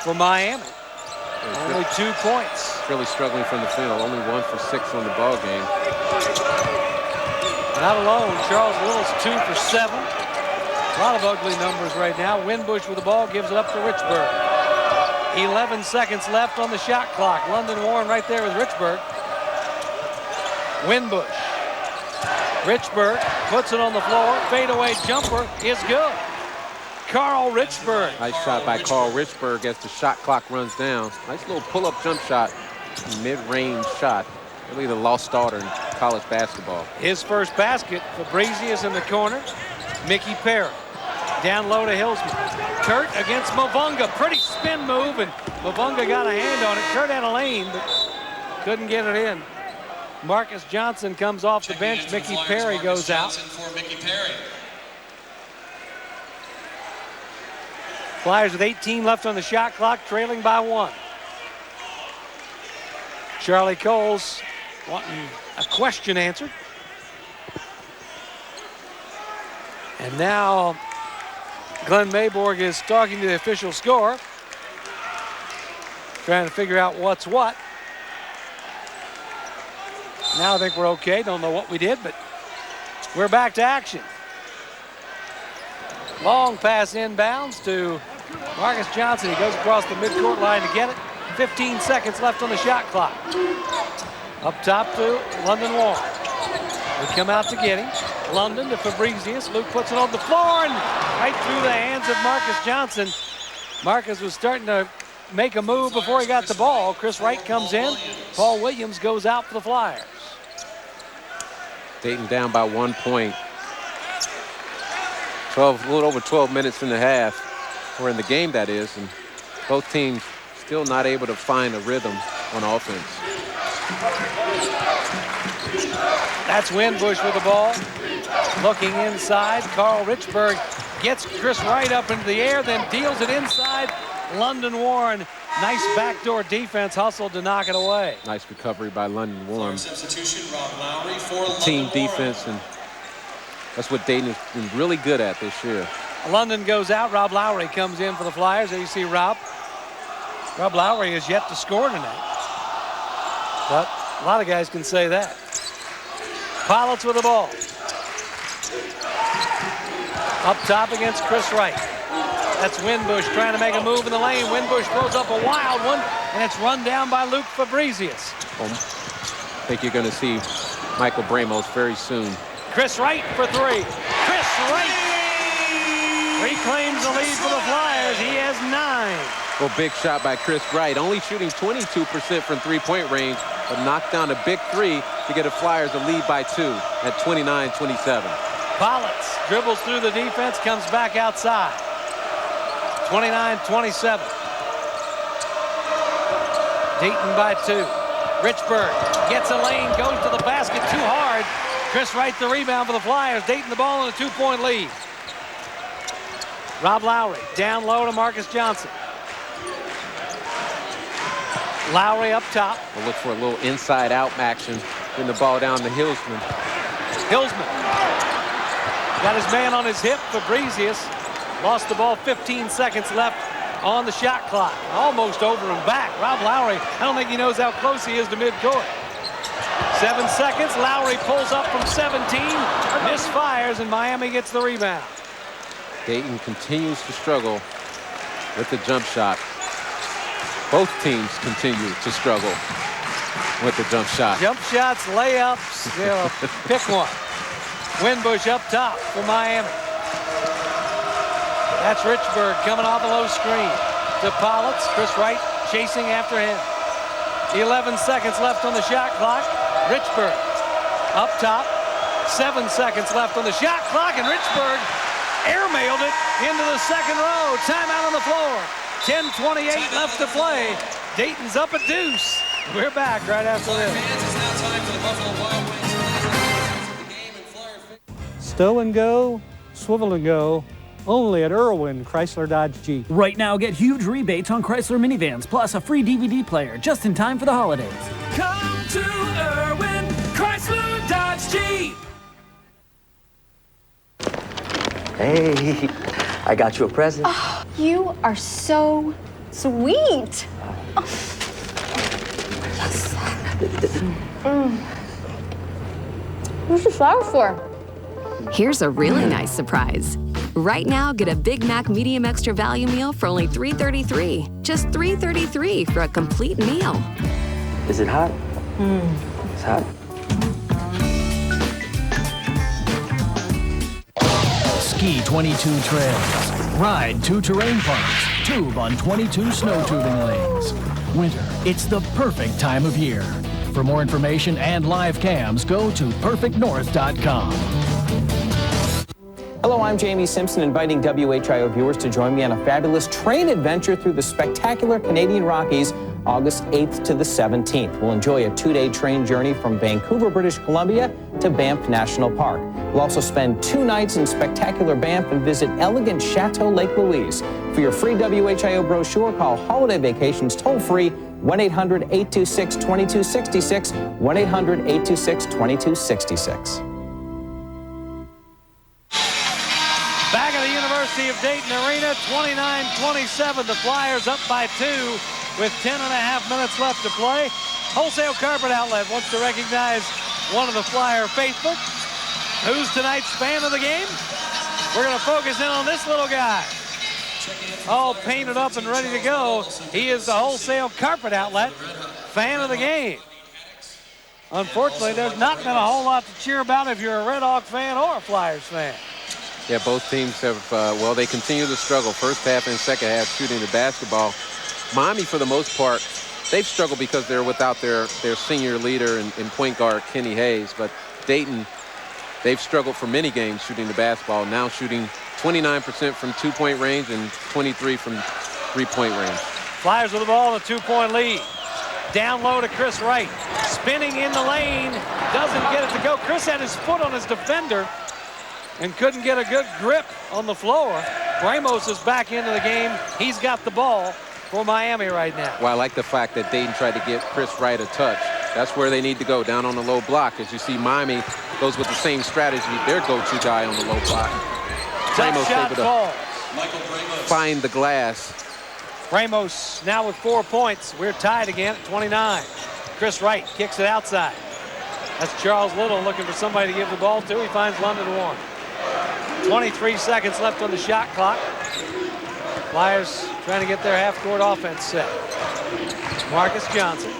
[SPEAKER 2] for Miami. Only 2 points.
[SPEAKER 27] Really struggling from the field. Only 1 for 6 on the ball game.
[SPEAKER 2] Not alone. Charles Little's 2 for 7. A lot of ugly numbers right now. Winbush with the ball gives it up to Richburg. 11 seconds left on the shot clock. London Warren right there with Richburg. Winbush. Richburg puts it on the floor. Fadeaway jumper is good. Carl Richburg.
[SPEAKER 27] Nice shot by Carl Richburg as the shot clock runs down. Nice little pull-up jump shot. Mid-range shot. Really the lost daughter in college basketball.
[SPEAKER 2] His first basket. Fabrizius in the corner. Mickey Perry. Down low to Hillsman. Kurt against Mavunga. Pretty spin move, and Mavunga got a hand on it. Kurt had a lane, but couldn't get it in. Marcus Johnson comes off the bench. Mickey Perry goes out.
[SPEAKER 3] For Mickey Perry.
[SPEAKER 2] Flyers with 18 left on the shot clock, trailing by 1. Charlie Coles wanting a question answered. And now Glenn Mayborg is talking to the official scorer, trying to figure out what's what. Now I think we're okay. Don't know what we did, but we're back to action. Long pass inbounds to Marcus Johnson. He goes across the midcourt line to get it. 15 seconds left on the shot clock. Up top to London Warren. We come out to get him. London to Fabrizius. Luke puts it on the floor and right through the hands of Marcus Johnson. Marcus was starting to make a move before he got the ball. Chris Wright comes in. Paul Williams goes out for the Flyers.
[SPEAKER 27] Dayton down by 1 point. A little over 12 minutes in the half, or in the game that is, and both teams still not able to find a rhythm on offense.
[SPEAKER 2] That's Winbush with the ball. Looking inside, Carl Richburg gets Chris Wright up into the air, then deals it inside. London Warren, nice backdoor defense, hustled to knock it away.
[SPEAKER 27] Nice recovery by London Warren.
[SPEAKER 3] Substitution, Rob Lowry for
[SPEAKER 27] Team defense, and that's what Dayton has been really good at this year.
[SPEAKER 2] London goes out. Rob Lowry comes in for the Flyers. There you see Rob. Rob Lowry has yet to score tonight, but a lot of guys can say that. Pollitt with the ball. Up top against Chris Wright. That's Winbush trying to make a move in the lane. Winbush throws up a wild one, and it's run down by Luke Fabrizius.
[SPEAKER 27] I think you're going to see Michael Bramos very soon.
[SPEAKER 2] Chris Wright for 3. Chris Wright reclaims the lead for the Flyers. He has 9.
[SPEAKER 27] Well, big shot by Chris Wright. Only shooting 22% from three-point range, but knocked down a big 3 to get the Flyers a lead by 2 at 29-27.
[SPEAKER 2] Pollitt dribbles through the defense, comes back outside. 29-27. Dayton by 2. Richburg gets a lane, goes to the basket too hard. Chris Wright the rebound for the Flyers. Dayton the ball in a 2-point lead. Rob Lowry down low to Marcus Johnson. Lowry up top.
[SPEAKER 27] We'll look for a little inside-out action. Bring the ball down to Hillsman.
[SPEAKER 2] Hillsman got his man on his hip. Fabrizius lost the ball. 15 seconds left on the shot clock. Almost over and back. Rob Lowry, I don't think he knows how close he is to midcourt. 7 seconds. Lowry pulls up from 17. Misfires, and Miami gets the rebound.
[SPEAKER 27] Dayton continues to struggle with the jump shot. Both teams continue to struggle with the jump shot.
[SPEAKER 2] Jump shots, layups, pick one. Winbush up top for Miami. That's Richburg coming off a low screen to Politz. Chris Wright chasing after him. 11 seconds left on the shot clock. Richburg up top. 7 seconds left on the shot clock, and Richburg airmailed it into the second row. Timeout on the floor. 10:28 left to play. Dayton's up a deuce. We're back right after this.
[SPEAKER 13] Stow and go, swivel and go. Only at Irwin Chrysler Dodge Jeep.
[SPEAKER 8] Right now, get huge rebates on Chrysler minivans, plus a free DVD player just in time for the holidays.
[SPEAKER 14] Come to Irwin Chrysler Dodge Jeep.
[SPEAKER 15] Hey, I got you a present.
[SPEAKER 16] Oh, you are so sweet. Oh. Yes. What's the flower for?
[SPEAKER 17] Here's a really nice surprise. Right now, get a Big Mac Medium Extra Value Meal for only $3.33. Just $3.33 for a complete meal.
[SPEAKER 15] Is it hot? It's hot.
[SPEAKER 18] Ski 22 trails. Ride 2 terrain parks. Tube on 22 snow tubing lanes. Winter, it's the perfect time of year. For more information and live cams, go to perfectnorth.com.
[SPEAKER 21] Hello, I'm Jamie Simpson, inviting WHIO viewers to join me on a fabulous train adventure through the spectacular Canadian Rockies, August 8th to the 17th. We'll enjoy a 2-day train journey from Vancouver, British Columbia to Banff National Park. We'll also spend 2 nights in spectacular Banff and visit elegant Chateau Lake Louise. For your free WHIO brochure, call Holiday Vacations toll-free 1-800-826-2266, 1-800-826-2266.
[SPEAKER 2] Back at the University of Dayton Arena, 29-27. The Flyers up by 2 with 10.5 minutes left to play. Wholesale Carpet Outlet wants to recognize one of the Flyer faithful. Who's tonight's fan of the game? We're going to focus in on this little guy. All painted up and ready to go. He is the Wholesale Carpet Outlet fan of the game. Unfortunately, there's not been a whole lot to cheer about if you're a Redhawks fan or a Flyers fan.
[SPEAKER 27] Yeah, both teams have, well, they continue to struggle. First half and second half shooting the basketball. Miami, for the most part, they've struggled because they're without their senior leader and point guard, Kenny Hayes. But Dayton, they've struggled for many games shooting the basketball, now shooting 29% from 2-point range and 23 from 3-point range.
[SPEAKER 2] Flyers with the ball in a 2-point lead. Down low to Chris Wright. Spinning in the lane. Doesn't get it to go. Chris had his foot on his defender and couldn't get a good grip on the floor. Ramos is back into the game. He's got the ball for Miami right now.
[SPEAKER 27] Well, I like the fact that Dayton tried to give Chris Wright a touch. That's where they need to go, down on the low block. As you see, Miami goes with the same strategy. Their go-to guy on the low block. Ramos able to find the glass.
[SPEAKER 2] Ramos now with 4 points. We're tied again at 29. Chris Wright kicks it outside. That's Charles Little looking for somebody to give the ball to. He finds London one. 23 seconds left on the shot clock. Flyers trying to get their half-court offense set. Marcus Johnson.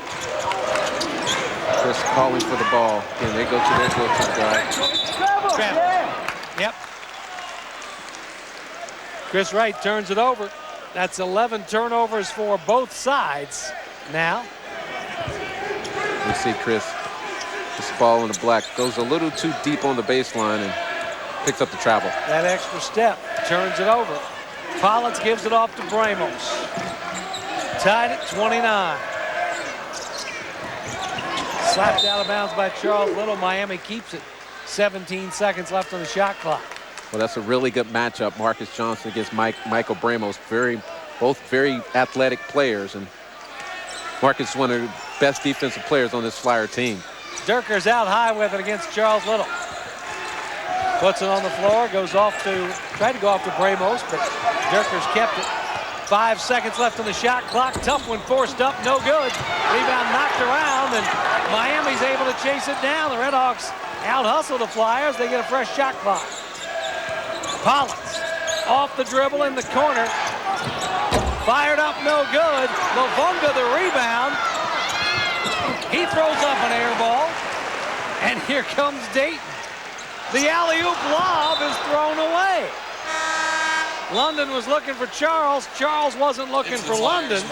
[SPEAKER 27] Chris calling for the ball. And they go to their go-to guy.
[SPEAKER 2] Yep. Chris Wright turns it over. That's 11 turnovers for both sides now.
[SPEAKER 27] You see Chris, this ball in the black, goes a little too deep on the baseline and picks up the travel.
[SPEAKER 2] That extra step turns it over. Politz gives it off to Bramos. Tied at 29. Slapped out of bounds by Charles Little. Miami keeps it. 17 seconds left on the shot clock.
[SPEAKER 27] Well, that's a really good matchup. Marcus Johnson against Michael Bramos. Both very athletic players. And Marcus is one of the best defensive players on this Flyer team.
[SPEAKER 2] Durker's out high with it against Charles Little. Puts it on the floor, tried to go off to Bramos, but Durker's kept it. 5 seconds left on the shot clock. Tough one forced up, no good. Rebound knocked around, and Miami's able to chase it down. The Redhawks out-hustle the Flyers. They get a fresh shot clock. Collins off the dribble in the corner. Fired up, no good. Lovunga the rebound. He throws up an air ball, and here comes Dayton. The alley-oop lob is thrown away. London was looking for Charles. Charles wasn't looking for London.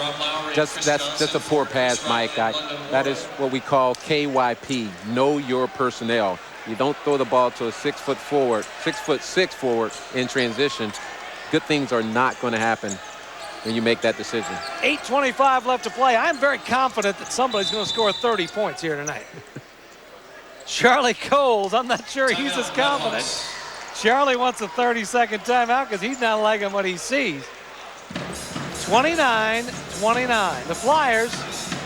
[SPEAKER 27] That's just a poor pass, Mike. That is what we call KYP, know your personnel. You don't throw the ball to a 6'6" forward in transition. Good things are not going to happen when you make that decision.
[SPEAKER 2] 8:25 left to play. I'm very confident that somebody's going to score 30 points here tonight. Charlie Coles, I'm not sure he's as confident. Charlie wants a 30-second timeout because he's not liking what he sees. 29-29. The Flyers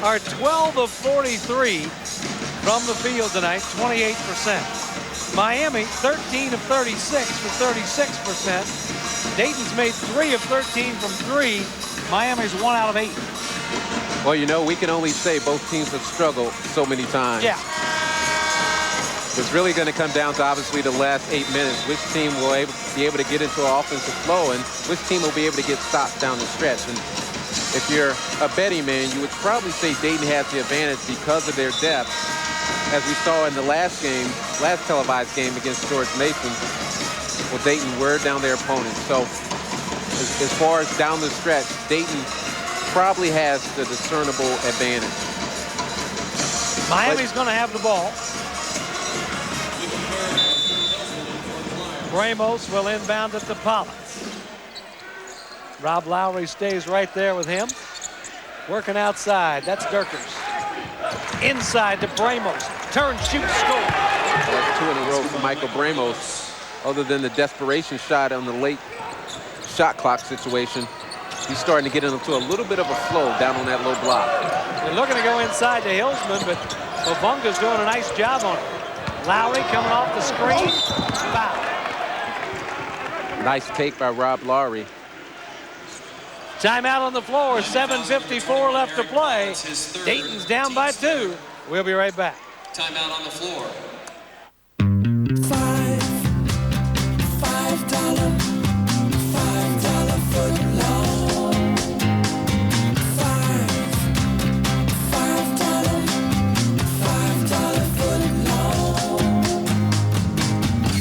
[SPEAKER 2] are 12 of 43 from the field tonight, 28%. Miami, 13 of 36 for 36%. Dayton's made 3 of 13 from 3. Miami's 1 out of 8.
[SPEAKER 27] Well, you know, we can only say both teams have struggled so many times.
[SPEAKER 2] Yeah.
[SPEAKER 27] It's really going to come down to, obviously, the last 8 minutes. Which team will be able to get into an offensive flow, and which team will be able to get stops down the stretch. And if you're a betting man, you would probably say Dayton has the advantage because of their depth. As we saw in the last televised game against George Mason, well, Dayton wore down their opponent. So as far as down the stretch, Dayton probably has the discernible advantage.
[SPEAKER 2] Miami's going to have the ball. Bramos will inbound it to Collins. Rob Lowry stays right there with him. Working outside. That's Durkers. Inside to Bramos. Turn, shoot, score.
[SPEAKER 27] That's 2 in a row for Michael Bramos. Other than the desperation shot on the late shot clock situation, he's starting to get into a little bit of a flow down on that low block.
[SPEAKER 2] They're looking to go inside to Hillsman, but Lovunga's doing a nice job on it. Lowry coming off the screen. Foul.
[SPEAKER 27] Nice take by Rob Lowry.
[SPEAKER 2] Timeout on the floor. 7:54 left to play. Dayton's down by 2. We'll be right back.
[SPEAKER 3] Timeout on the floor.
[SPEAKER 14] $5 foot long. $5 foot long.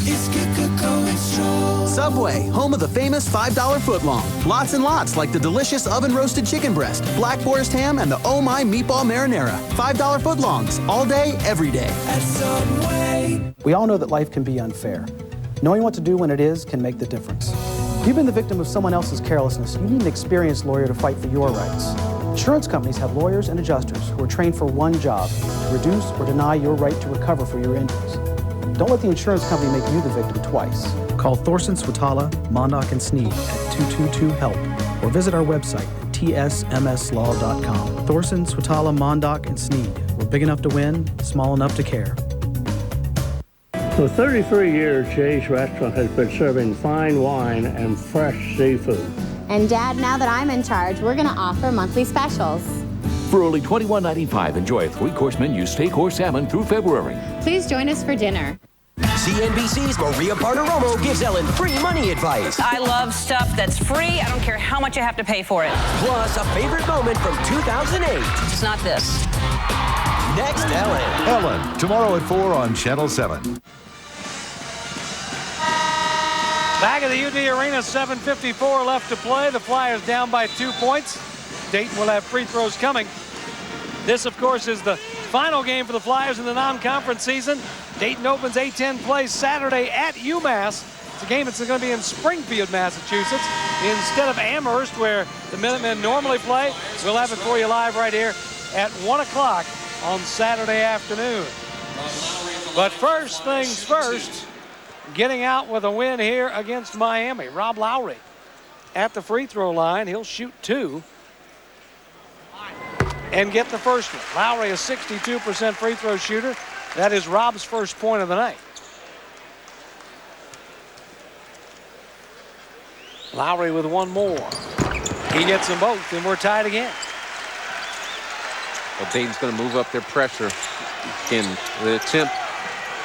[SPEAKER 14] It's good going strong.
[SPEAKER 1] Subway, home of the famous $5 footlong. Lots and lots like the delicious oven-roasted chicken breast, black forest ham, and the Oh My meatball marinara. $5 footlongs, all day, every day.
[SPEAKER 14] At Subway.
[SPEAKER 19] We all know that life can be unfair. Knowing what to do when it is can make the difference. If you've been the victim of someone else's carelessness, you need an experienced lawyer to fight for your rights. Insurance companies have lawyers and adjusters who are trained for one job, to reduce or deny your right to recover for your injuries. Don't let the insurance company make you the victim twice. Call Thorson, Swatala, Mondock, and Sneed at 222-HELP or visit our website at tsmslaw.com. Thorson, Swatala, Mondock, and Sneed. We're big enough to win, small enough to care.
[SPEAKER 20] For 33 years, Jay's Restaurant has been serving fine wine and fresh seafood.
[SPEAKER 23] And Dad, now that I'm in charge, we're going to offer monthly specials.
[SPEAKER 6] For only $21.95, enjoy a 3-course menu, steak or salmon through February.
[SPEAKER 23] Please join us for dinner.
[SPEAKER 24] CNBC's Maria Bartiromo gives Ellen free money advice.
[SPEAKER 25] I love stuff that's free. I don't care how much I have to pay for it.
[SPEAKER 24] Plus, a favorite moment from 2008.
[SPEAKER 25] It's not this.
[SPEAKER 24] Next, Ellen.
[SPEAKER 26] Ellen, tomorrow at 4 on Channel 7.
[SPEAKER 2] Back at the UD Arena, 7:54 left to play. The Flyers down by 2 points. Dayton will have free throws coming. This, of course, is the final game for the Flyers in the non-conference season. Dayton opens A-10 play Saturday at UMass. It's a game that's going to be in Springfield, Massachusetts, instead of Amherst, where the Minutemen normally play. We'll have it for you live right here at 1 o'clock on Saturday afternoon. But first things first, getting out with a win here against Miami. Rob Lowry at the free throw line. He'll shoot 2. and get the first one. Lowry, a 62% free throw shooter. That is Rob's first point of the night. Lowry with one more. He gets them both, and we're tied again.
[SPEAKER 27] Well, Dayton's going to move up their pressure in the attempt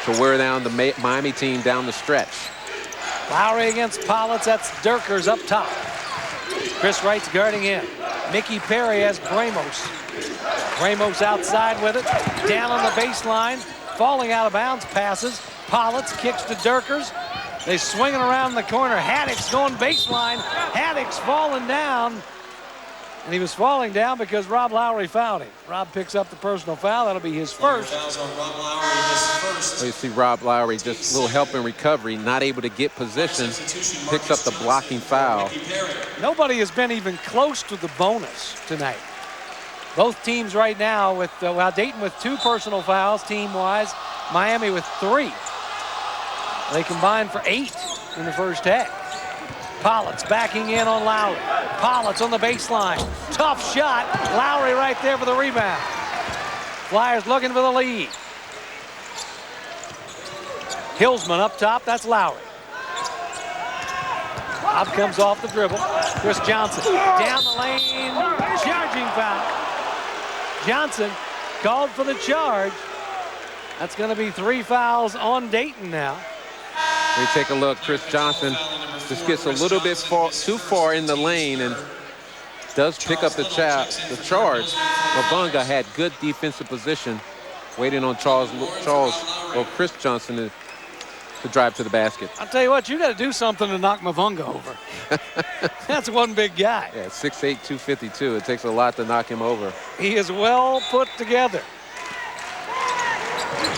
[SPEAKER 27] to wear down the Miami team down the stretch.
[SPEAKER 2] Lowry against Politz. That's Durkers up top. Chris Wright's guarding him. Mickey Perry has Bramos. Bramos outside with it. Down on the baseline. Falling out of bounds passes. Politz kicks to Durkers. They swing it around the corner. Haddock's going baseline. Haddock's falling down. And he was falling down because Rob Lowry fouled him. Rob picks up the personal foul. That'll be his first.
[SPEAKER 27] Well, you see Rob Lowry just a little help in recovery, not able to get position, picks up the blocking foul.
[SPEAKER 2] Nobody has been even close to the bonus tonight. Both teams right now with, Dayton with 2 personal fouls team-wise, Miami with 3. They combined for 8 in the first half. Politz backing in on Lowry. Politz on the baseline. Tough shot. Lowry right there for the rebound. Flyers looking for the lead. Hillsman up top. That's Lowry. Bob comes off the dribble. Chris Johnson down the lane. Charging foul. Johnson called for the charge. That's going to be 3 fouls on Dayton now.
[SPEAKER 27] We take a look. Chris Johnson just gets a little bit too far in the lane and does pick up the charge. Mavunga had good defensive position, waiting on Chris Johnson to drive to the basket.
[SPEAKER 2] I'll tell you what, you got to do something to knock Mavunga over. That's one big guy.
[SPEAKER 27] Yeah, 6'8", 252. It takes a lot to knock him over.
[SPEAKER 2] He is well put together.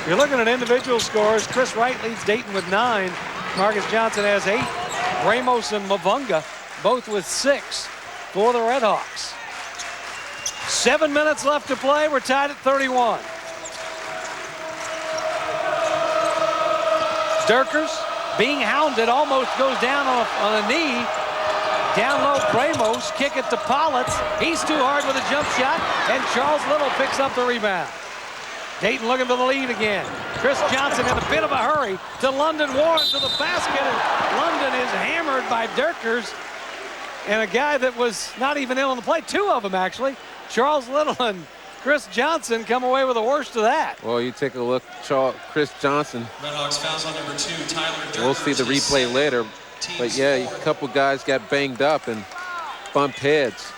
[SPEAKER 2] You're looking at individual scores. Chris Wright leads Dayton with 9. Marcus Johnson has 8. Ramos and Mavunga both with 6 for the Redhawks. 7 minutes left to play. We're tied at 31. Durkers being hounded, almost goes down on a knee. Down low, Ramos, kick it to Politz. He's too hard with a jump shot, and Charles Little picks up the rebound. Dayton looking for the lead again. Chris Johnson in a bit of a hurry to London Warren to the basket, and London is hammered by Durkers. And a guy that was not even in on the play, 2 of them actually. Charles Little and Chris Johnson come away with the worst of that.
[SPEAKER 27] Well, you take a look, Chris Johnson.
[SPEAKER 3] Redhawks fouls on number 2, Tyler Durkers.
[SPEAKER 27] We'll see the replay later. But yeah, a couple guys got banged up and bumped heads.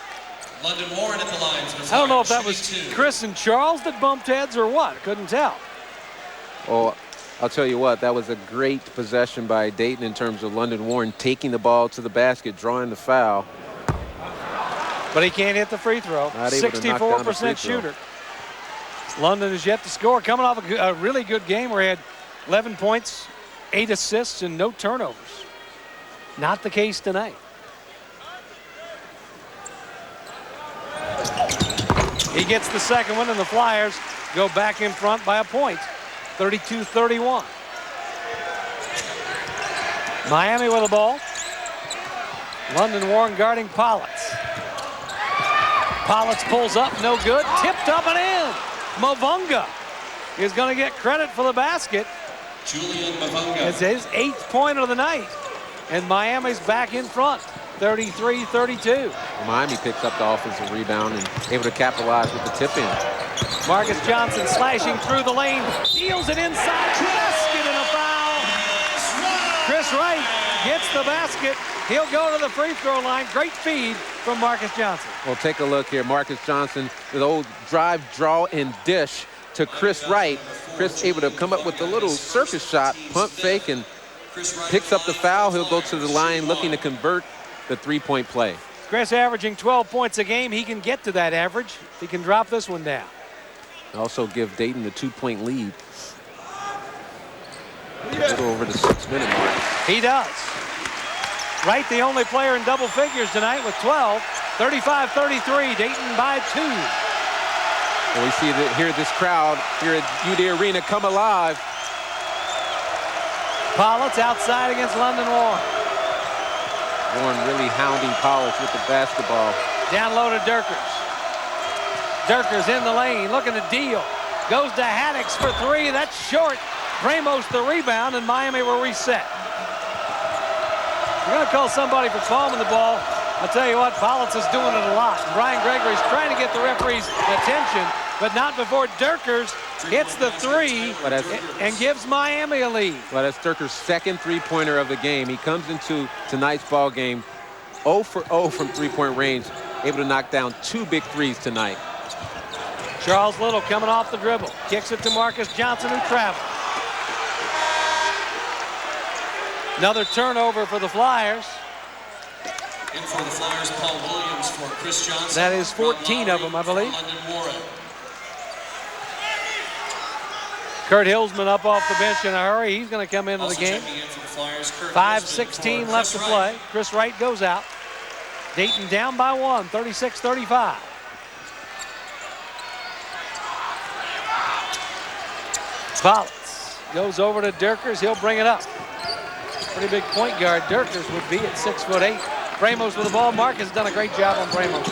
[SPEAKER 3] London Warren at the line.
[SPEAKER 2] I don't know if that was Chris and Charles that bumped heads or what. Couldn't tell.
[SPEAKER 27] Well, I'll tell you what, that was a great possession by Dayton in terms of London Warren taking the ball to the basket, drawing the foul.
[SPEAKER 2] But he can't hit the free throw. 64% shooter. London is yet to score. Coming off a really good game where he had 11 points, 8 assists, and no turnovers. Not the case tonight. He gets the second one, and the Flyers go back in front by a point, 32-31. Miami with the ball. London Warren guarding Politz. Politz pulls up, no good. Tipped up and in. Mavunga is going to get credit for the basket.
[SPEAKER 3] Julian Mavunga.
[SPEAKER 2] It's his 8th point of the night. And Miami's back in front, 33-32.
[SPEAKER 27] Miami picks up the offensive rebound and able to capitalize with the tip-in.
[SPEAKER 2] Marcus Johnson slashing through the lane, deals it inside, basket and a foul. Chris Wright gets the basket. He'll go to the free throw line. Great feed from Marcus Johnson.
[SPEAKER 27] Well, take a look here. Marcus Johnson with old drive, draw, and dish to Chris Wright. Chris able to come up with a little circus shot, pump fake, and picks up the foul. He'll go to the line looking to convert the three-point play.
[SPEAKER 2] Chris averaging 12 points a game. He can get to that average if he can drop this one down.
[SPEAKER 27] Also give Dayton the 2-point lead. A little over the 6-minute mark.
[SPEAKER 2] He does. Wright, the only player in double figures tonight with 12. 35-33, Dayton by 2.
[SPEAKER 27] Well, we see here this crowd here at UD Arena come alive.
[SPEAKER 2] Politz outside against London Warren.
[SPEAKER 27] Warren really hounding Politz with the basketball.
[SPEAKER 2] Down low to Durkers. Durker's in the lane, looking to deal. Goes to Haddix for three. That's short. Ramos the rebound, and Miami will reset. You're going to call somebody for palming the ball. I'll tell you what, Politz is doing it a lot. Brian Gregory's trying to get the referee's attention, but not before Durker's hits the three and gives Miami a lead.
[SPEAKER 27] Well, that's Durker's second three-pointer of the game. He comes into tonight's ball game 0 for 0 from three-point range, able to knock down 2 big threes tonight.
[SPEAKER 2] Charles Little coming off the dribble. Kicks it to Marcus Johnson, who travels. Another turnover for the Flyers.
[SPEAKER 3] In for the Flyers, Paul Williams for Chris Johnson.
[SPEAKER 2] That is 14 of them, I believe. Kurt Hilsman up off the bench in a hurry. He's going to come into the game. 5:16 left to play. Chris Wright goes out. Dayton down by 1, 36-35. Politz goes over to Durkers. He'll bring it up. Pretty big point guard Durkers would be at 6'8". Bramos with the ball. Mark has done a great job on Bramos.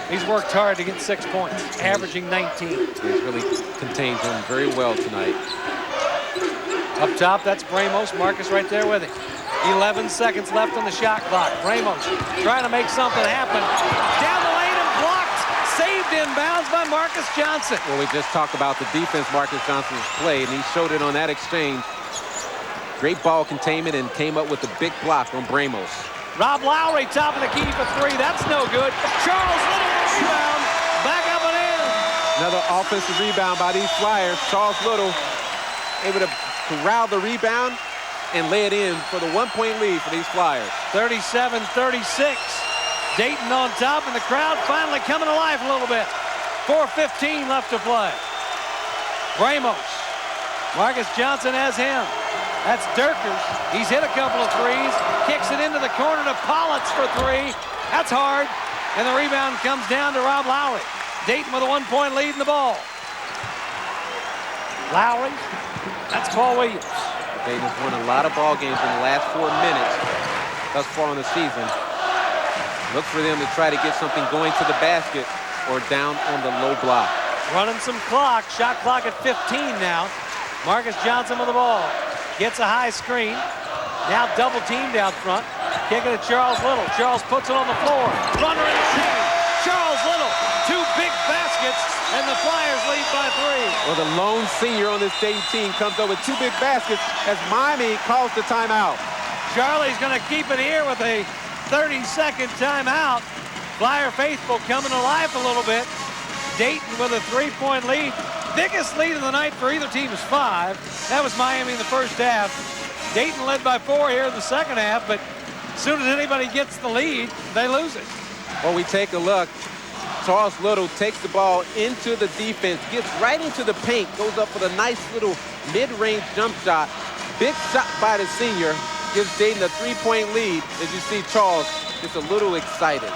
[SPEAKER 2] He's worked hard to get 6 points, averaging 19.
[SPEAKER 27] He's really contained him very well tonight.
[SPEAKER 2] Up top, that's Bramos. Marcus right there with him. 11 seconds left on the shot clock. Bramos trying to make something happen. Down the lane and blocked. Saved inbounds by Marcus Johnson.
[SPEAKER 27] Well, we just talked about the defense Marcus Johnson has played, and he showed it on that exchange. Great ball containment and came up with a big block on Bramos.
[SPEAKER 2] Rob Lowry, top of the key for three. That's no good. Charles Little rebound. Back up and in.
[SPEAKER 27] Another offensive rebound by these Flyers. Charles Little able to corral the rebound and lay it in for the 1-point lead for these Flyers.
[SPEAKER 2] 37-36. Dayton on top, and the crowd finally coming to life a little bit. 4:15 left to play. Bramos. Marcus Johnson has him. That's Durkers. He's hit a couple of threes. Kicks it into the corner to Politz for three. That's hard. And the rebound comes down to Rob Lowry. Dayton with a 1-point lead in the ball. Lowry. That's Paul Williams.
[SPEAKER 27] Dayton has won a lot of ball games in the last 4 minutes thus far in the season. Look for them to try to get something going to the basket or down on the low block.
[SPEAKER 2] Running some clock. Shot clock at 15 now. Marcus Johnson with the ball. Gets a high screen. Now double teamed out front. Kicking to Charles Little. Charles puts it on the floor. Runner in the lane. Charles Little. 2 big baskets, and the Flyers lead by 3.
[SPEAKER 27] Well, the lone senior on this Dayton team comes up with 2 big baskets as Miami calls the timeout.
[SPEAKER 2] Charlie's going to keep it here with a 30-second timeout. Flyer faithful coming to life a little bit. Dayton with a 3-point lead. Biggest lead of the night for either team is 5. That was Miami in the first half. Dayton led by 4 here in the second half, but as soon as anybody gets the lead, they lose it.
[SPEAKER 27] Well, we take a look. Charles Little takes the ball into the defense, gets right into the paint, goes up with a nice little mid-range jump shot. Big shot by the senior, gives Dayton a 3-point lead. As you see, Charles gets a little excited.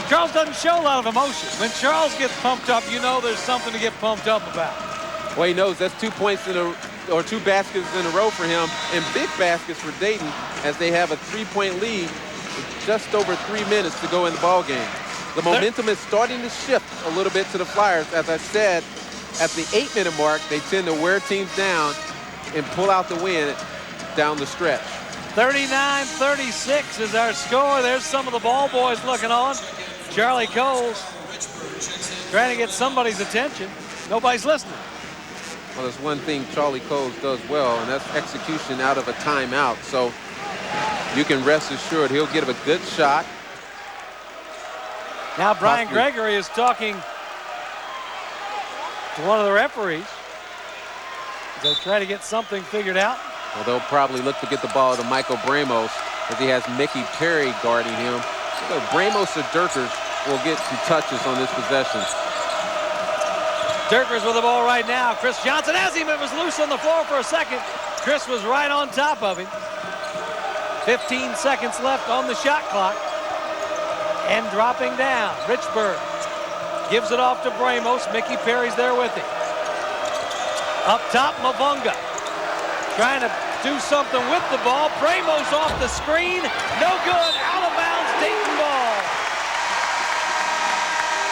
[SPEAKER 2] Charles doesn't show a lot of emotion. When Charles gets pumped up, you know there's something to get pumped up about.
[SPEAKER 27] Well, he knows that's 2 points or 2 baskets in a row for him, and big baskets for Dayton as they have a 3-point lead with just over 3 minutes to go in the ball game. The momentum is starting to shift a little bit to the Flyers. As I said, at the 8-minute mark, they tend to wear teams down and pull out the win down the stretch.
[SPEAKER 2] 39-36 is our score. There's some of the ball boys looking on. Charlie Coles trying to get somebody's attention. Nobody's listening.
[SPEAKER 27] Well, there's one thing Charlie Coles does well, and that's execution out of a timeout. So you can rest assured he'll get a good shot.
[SPEAKER 2] Now Brian Gregory is talking to one of the referees. They'll try to get something figured out.
[SPEAKER 27] Well, they'll probably look to get the ball to Michael Bramos as he has Mickey Perry guarding him. So Bramos or Durkers will get some touches on this possession.
[SPEAKER 2] Durkers with the ball right now. Chris Johnson has him. It was loose on the floor for a second. Chris was right on top of him. 15 seconds left on the shot clock. And dropping down. Richburg gives it off to Bramos. Mickey Perry's there with him. Up top, Mavunga trying to do something with the ball. Bramos off the screen. No good. Out of bounds. Dayton ball.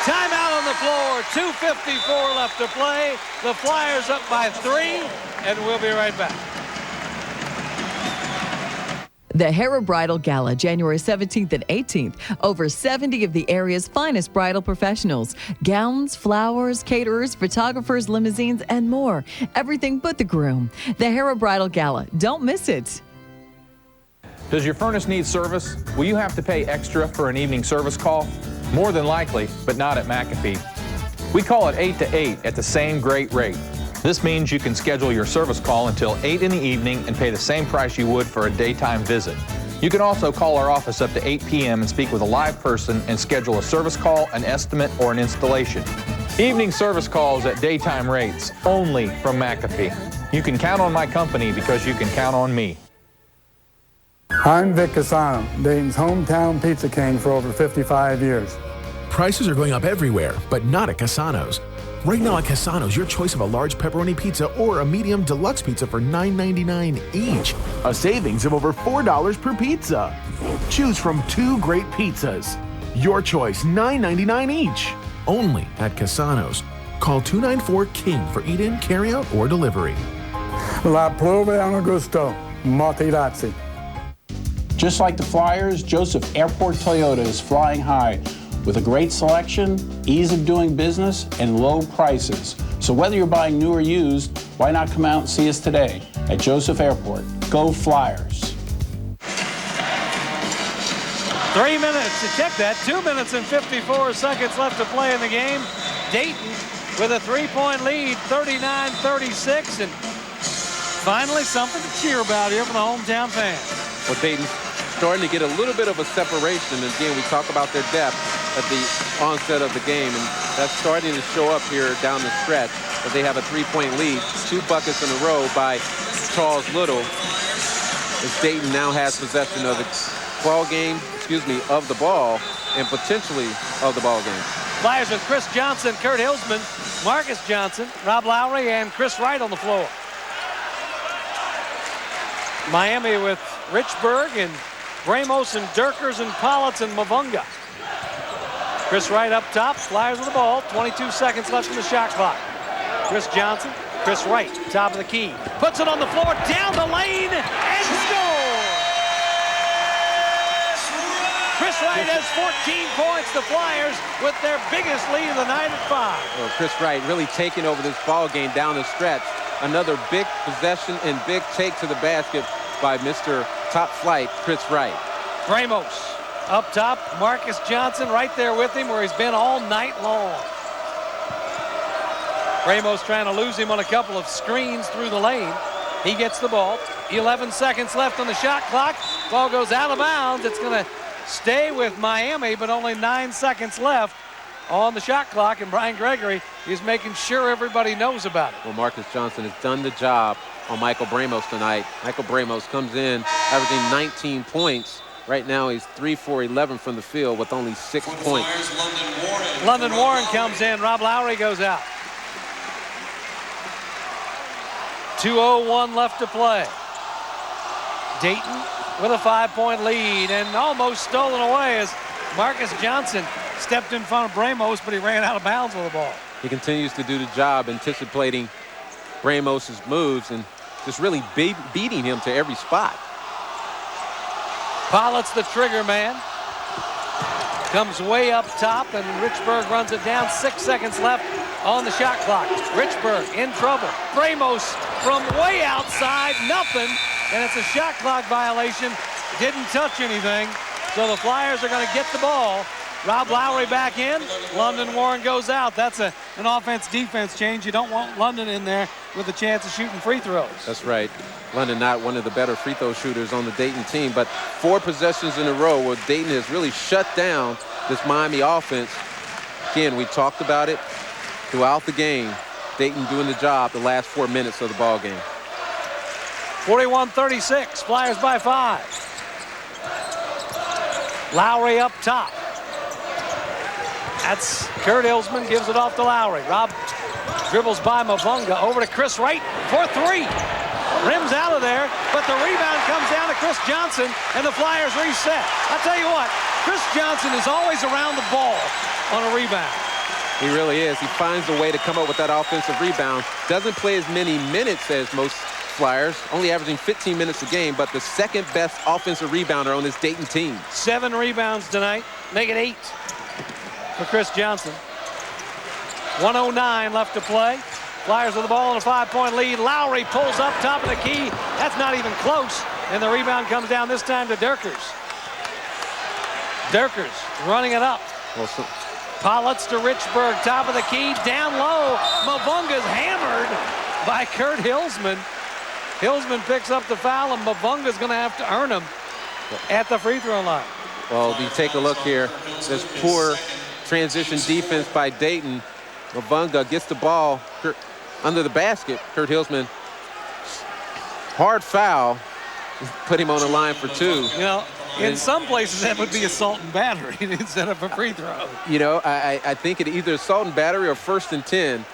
[SPEAKER 2] Timeout on the floor. 2:54 left to play. The Flyers up by 3, and we'll be right back.
[SPEAKER 4] The Hera Bridal Gala, January 17th and 18th. Over 70 of the area's finest bridal professionals. Gowns, flowers, caterers, photographers, limousines, and more. Everything but the groom. The Hera Bridal Gala. Don't miss it.
[SPEAKER 5] Does your furnace need service? Will you have to pay extra for an evening service call? More than likely, but not at McAfee. We call it 8 to 8 at the same great rate. This means you can schedule your service call until 8 in the evening and pay the same price you would for a daytime visit. You can also call our office up to 8 p.m. and speak with a live person and schedule a service call, an estimate, or an installation. Evening service calls at daytime rates, only from McAfee. You can count on my company because you can count on me.
[SPEAKER 7] I'm Vic Casano, Dayton's hometown pizza king for over 55 years.
[SPEAKER 9] Prices are going up everywhere, but not at Casano's. Right now at Casano's, your choice of a large pepperoni pizza or a medium deluxe pizza for $9.99 each. A savings of over $4 per pizza. Choose from 2 great pizzas. Your choice, $9.99 each. Only at Casano's. Call 294-KING for eat-in, carry-out, or delivery.
[SPEAKER 7] La prove hanno gusto. Materazzi.
[SPEAKER 10] Just like the Flyers, Joseph Airport Toyota is flying high with a great selection, ease of doing business, and low prices. So whether you're buying new or used, why not come out and see us today at Joseph Airport? Go Flyers.
[SPEAKER 2] 3 minutes to check that. 2 minutes and 54 seconds left to play in the game. Dayton with a 3-point lead, 39-36, and finally something to cheer about here for the hometown fans.
[SPEAKER 27] Well, Dayton's starting to get a little bit of a separation. Again, we talk about their depth at the onset of the game, and that's starting to show up here down the stretch as they have a 3-point lead. 2 buckets in a row by Charles Little, as Dayton now has possession of the of the ball, and potentially of the ball game.
[SPEAKER 2] Flyers with Chris Johnson, Kurt Hilsman, Marcus Johnson, Rob Lowry, and Chris Wright on the floor. Miami with Richburg and Ramos and Dirkers and Politz and Mavunga. Chris Wright up top, Flyers with the ball, 22 seconds left in the shot clock. Chris Johnson, Chris Wright, top of the key, puts it on the floor, down the lane, and scores! Chris Wright has 14 points. The Flyers with their biggest lead of the night at 5.
[SPEAKER 27] Well, Chris Wright really taking over this ball game down the stretch. Another big possession and big take to the basket by Mr. Top Flight, Chris Wright.
[SPEAKER 2] Ramos up top, Marcus Johnson right there with him where he's been all night long. Ramos trying to lose him on a couple of screens through the lane. He gets the ball. 11 seconds left on the shot clock. Ball goes out of bounds. It's going to stay with Miami, but only 9 seconds left on the shot clock, and Brian Gregory is making sure everybody knows about it.
[SPEAKER 27] Well, Marcus Johnson has done the job on Michael Bramos tonight. Michael Bramos comes in averaging 19 points. Right now he's 3 for 11 from the field with only 6 points.
[SPEAKER 2] London Warren comes in. Rob Lowry goes out. 2:01 left to play. Dayton with a 5-point lead and almost stolen away as Marcus Johnson stepped in front of Bramos, but he ran out of bounds with the ball.
[SPEAKER 27] He continues to do the job anticipating Bramos's moves and just really beating him to every spot.
[SPEAKER 2] Pollitt's the trigger man. Comes way up top, and Richburg runs it down. 6 seconds left on the shot clock. Richburg in trouble. Bramos from way outside, nothing, and it's a shot clock violation. Didn't touch anything, so the Flyers are going to get the ball. Rob Lowry back in. London Warren goes out. That's an offense-defense change. You don't want London in there with a chance of shooting free throws.
[SPEAKER 27] That's right. London not one of the better free throw shooters on the Dayton team, but 4 possessions in a row where Dayton has really shut down this Miami offense. Again, we talked about it throughout the game. Dayton doing the job the last 4 minutes of the ball game.
[SPEAKER 2] 41-36, Flyers by 5. Lowry up top. That's Kurt Hilsman, gives it off to Lowry. Rob dribbles by Mavunga over to Chris Wright for 3. Rims out of there, but the rebound comes down to Chris Johnson, and the Flyers reset. I'll tell you what, Chris Johnson is always around the ball on a rebound.
[SPEAKER 27] He really is. He finds a way to come up with that offensive rebound. Doesn't play as many minutes as most Flyers, only averaging 15 minutes a game, but the second best offensive rebounder on this Dayton team.
[SPEAKER 2] 7 rebounds tonight, make it 8 for Chris Johnson. 1:09 left to play. Flyers with the ball in a 5-point lead. Lowry pulls up top of the key. That's not even close. And the rebound comes down this time to Durkers. Durkers running it up. Politz to Richburg, top of the key, down low. Mavunga's hammered by Kurt Hilsman. Hilsman picks up the foul, and Mavunga's going to have to earn him at the free throw line.
[SPEAKER 27] Well, if you take a look here, this poor transition defense by Dayton. Mavunga gets the ball under the basket. Kurt Hilsman, hard foul, put him on the line for 2.
[SPEAKER 2] You know, in some places that would be assault and battery instead of a free throw.
[SPEAKER 27] You know, I think it either assault and battery or 1st and 10.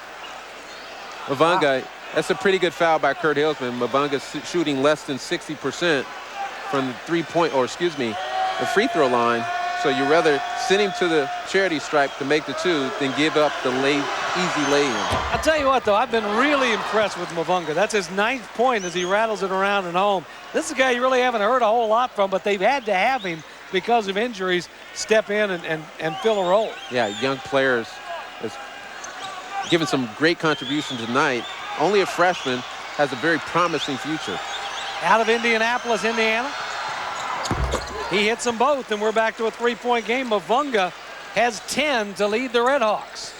[SPEAKER 27] Mavunga, that's a pretty good foul by Kurt Hilsman. Mavunga shooting less than 60% from the the free throw line. So you rather send him to the charity stripe to make the 2 than give up the easy lay-in.
[SPEAKER 2] I'll tell you what, though, I've been really impressed with Mavunga. That's his 9th point as he rattles it around and home. This is a guy you really haven't heard a whole lot from, but they've had to have him because of injuries step in and fill a role.
[SPEAKER 27] Yeah, young players has given some great contribution tonight. Only a freshman, has a very promising future.
[SPEAKER 2] Out of Indianapolis, Indiana. He hits them both, and we're back to a 3-point game. Mavunga has 10 to lead the Redhawks.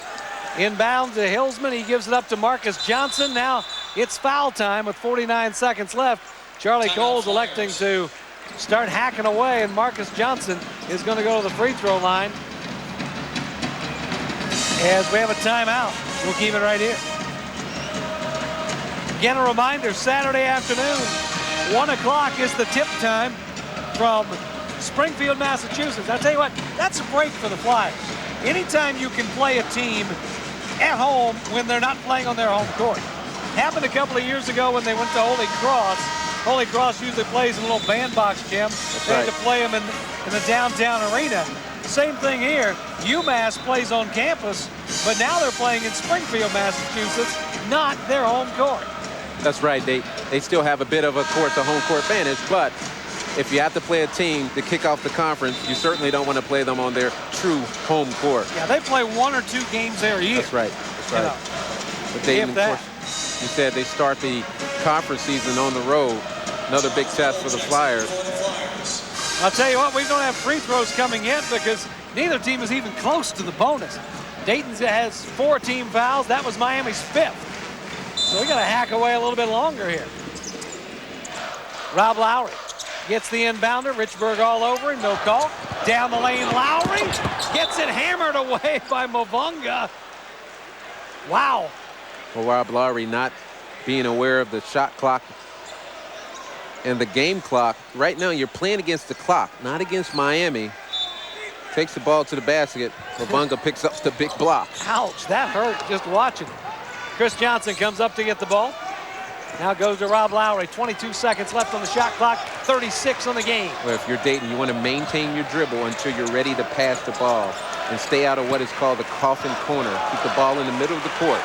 [SPEAKER 2] Inbound to Hilsman. He gives it up to Marcus Johnson. Now it's foul time with 49 seconds left. Charlie Cole's electing to start hacking away, and Marcus Johnson is going to go to the free throw line. As we have a timeout, we'll keep it right here. Again, a reminder, Saturday afternoon, 1 o'clock is the tip time from Springfield, Massachusetts. I'll tell you what, that's a break for the Flyers. Anytime you can play a team at home when they're not playing on their home court. Happened a couple of years ago when they went to Holy Cross. Holy Cross usually plays in a little bandbox gym. They had to play them in the downtown arena. Same thing here. UMass plays on campus, but now they're playing in Springfield, Massachusetts, not their home court.
[SPEAKER 27] That's right. They still have a bit of a home court advantage, but if you have to play a team to kick off the conference, you certainly don't want to play them on their true home court.
[SPEAKER 2] Yeah, they play 1 or 2 games there a year.
[SPEAKER 27] That's right. That's right. But Dayton, of course, you said they start the conference season on the road. Another big test for the Flyers.
[SPEAKER 2] I'll tell you what, we don't have free throws coming yet because neither team is even close to the bonus. Dayton has 4 team fouls. That was Miami's 5th. So we got to hack away a little bit longer here. Rob Lowry gets the inbounder. Richburg all over him. No call. Down the lane, Lowry gets it hammered away by Mavunga. Wow.
[SPEAKER 27] Well, Rob Lowry not being aware of the shot clock and the game clock. Right now, you're playing against the clock, not against Miami. Takes the ball to the basket. Mavunga picks up the big block.
[SPEAKER 2] Ouch, that hurt just watching. Chris Johnson comes up to get the ball. Now goes to Rob Lowry. 22 seconds left on the shot clock. 36 on the game.
[SPEAKER 27] Well, if you're Dayton, you want to maintain your dribble until you're ready to pass the ball and stay out of what is called the coffin corner. Keep the ball in the middle of the court.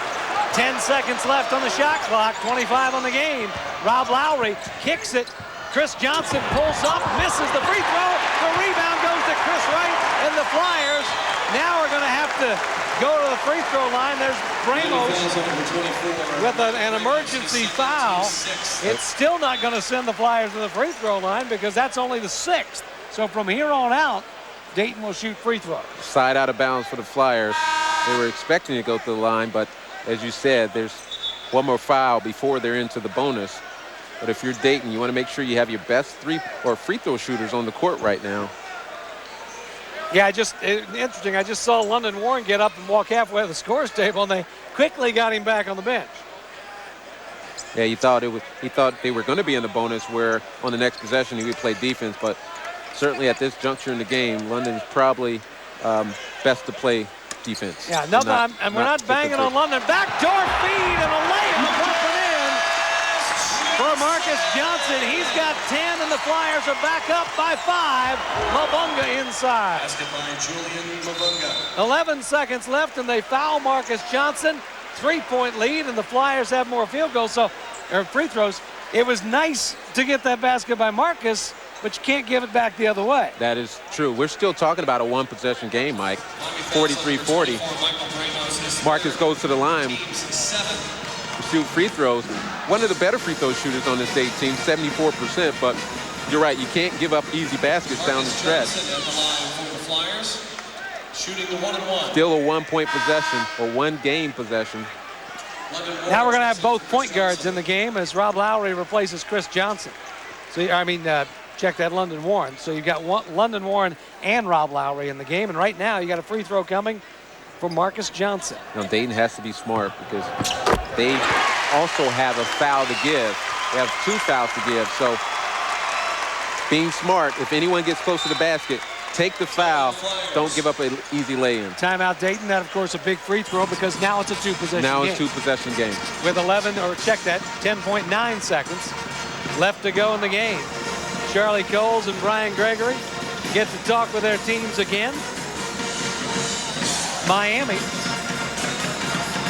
[SPEAKER 2] 10 seconds left on the shot clock. 25 on the game. Rob Lowry kicks it. Chris Johnson pulls up, misses the free throw. The rebound goes to Chris Wright, and the Flyers now are going to have to go to the free throw line. There's Bramos with an emergency foul. It's still not going to send the Flyers to the free throw line because that's only the 6th. So from here on out, Dayton will shoot free throws.
[SPEAKER 27] Side out of bounds for the Flyers. They were expecting to go to the line, but as you said, there's one more foul before they're into the bonus. But if you're Dayton, you want to make sure you have your best free throw shooters on the court right now.
[SPEAKER 2] Yeah, interesting. I just saw London Warren get up and walk halfway to the scores table, and they quickly got him back on the bench.
[SPEAKER 27] Yeah, he thought they were going to be in the bonus where on the next possession he would play defense, but certainly at this juncture in the game, London's probably best to play defense.
[SPEAKER 2] Yeah, and we're not banging on London. Backdoor feed and a layup up and in for Marcus Johnson. He's got 10, and the Flyers are back up by 5. Mabunga inside.
[SPEAKER 3] Basket by Julian Mabunga.
[SPEAKER 2] 11 seconds left, and they foul Marcus Johnson. 3-point lead, and the Flyers have more field goals, or free throws. It was nice to get that basket by Marcus, but you can't give it back the other way.
[SPEAKER 27] That is true. We're still talking about a one-possession game, Mike. 43-40. Marcus goes to the line to shoot free throws. One of the better free throw shooters on this Dayton team, 74%, but you're right, you can't give up easy baskets down the stretch.
[SPEAKER 3] Shooting the 1-and-1.
[SPEAKER 27] Still a one-point possession or one-game possession.
[SPEAKER 2] Now we're going to have both point guards in the game as Rob Lowry replaces Chris Johnson. So, check that, London Warren. So you've got London Warren and Rob Lowry in the game. And right now you got a free throw coming from Marcus Johnson.
[SPEAKER 27] Now Dayton has to be smart because they also have a foul to give. They have 2 fouls to give. So being smart, if anyone gets close to the basket, take the foul. Don't give up an easy lay-in.
[SPEAKER 2] Timeout Dayton. That, of course, a big free throw because now it's a two-possession game.
[SPEAKER 27] Now it's two-possession game.
[SPEAKER 2] With 10.9 seconds left to go in the game. Charlie Coles and Brian Gregory get to talk with their teams again. Miami,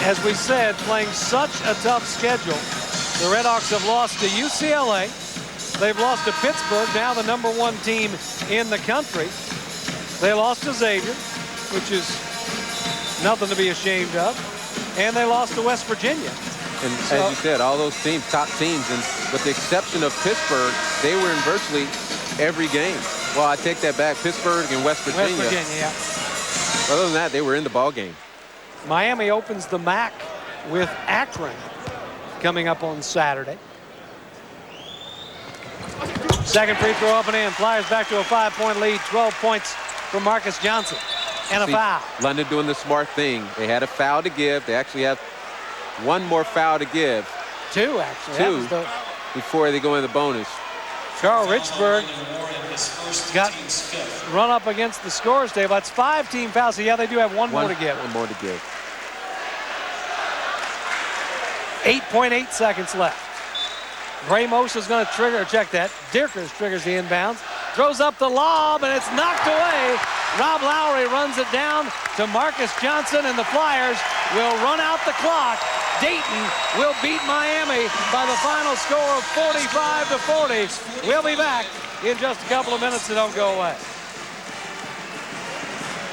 [SPEAKER 2] as we said, playing such a tough schedule. The Redhawks have lost to UCLA. They've lost to Pittsburgh, now the #1 team in the country. They lost to Xavier, which is nothing to be ashamed of. And they lost to West Virginia.
[SPEAKER 27] And as you said, all those teams, top teams, and with the exception of Pittsburgh, they were in virtually every game. Well, I take that back. Pittsburgh and West Virginia.
[SPEAKER 2] West Virginia, yeah.
[SPEAKER 27] Other than that, they were in the ball game.
[SPEAKER 2] Miami opens the MAC with Akron coming up on Saturday. Second free throw up and in. Flyers back to a 5-point lead. 12 points for Marcus Johnson. And a foul.
[SPEAKER 27] London doing the smart thing. They had a foul to give. They actually have one more foul to give.
[SPEAKER 2] 2, actually.
[SPEAKER 27] 2 before they go in the bonus.
[SPEAKER 2] Carl Richburg got run up against the scores table. That's 5 team fouls. So, yeah, they do have one more to give.
[SPEAKER 27] One more to give.
[SPEAKER 2] 8.8 seconds left. Ramos is going to trigger, check that. Dierkers triggers the inbounds. Throws up the lob, and it's knocked away. Rob Lowry runs it down to Marcus Johnson, and the Flyers will run out the clock. Dayton will beat Miami by the final score of 45-40. We'll be back in just a couple of minutes, so don't go away.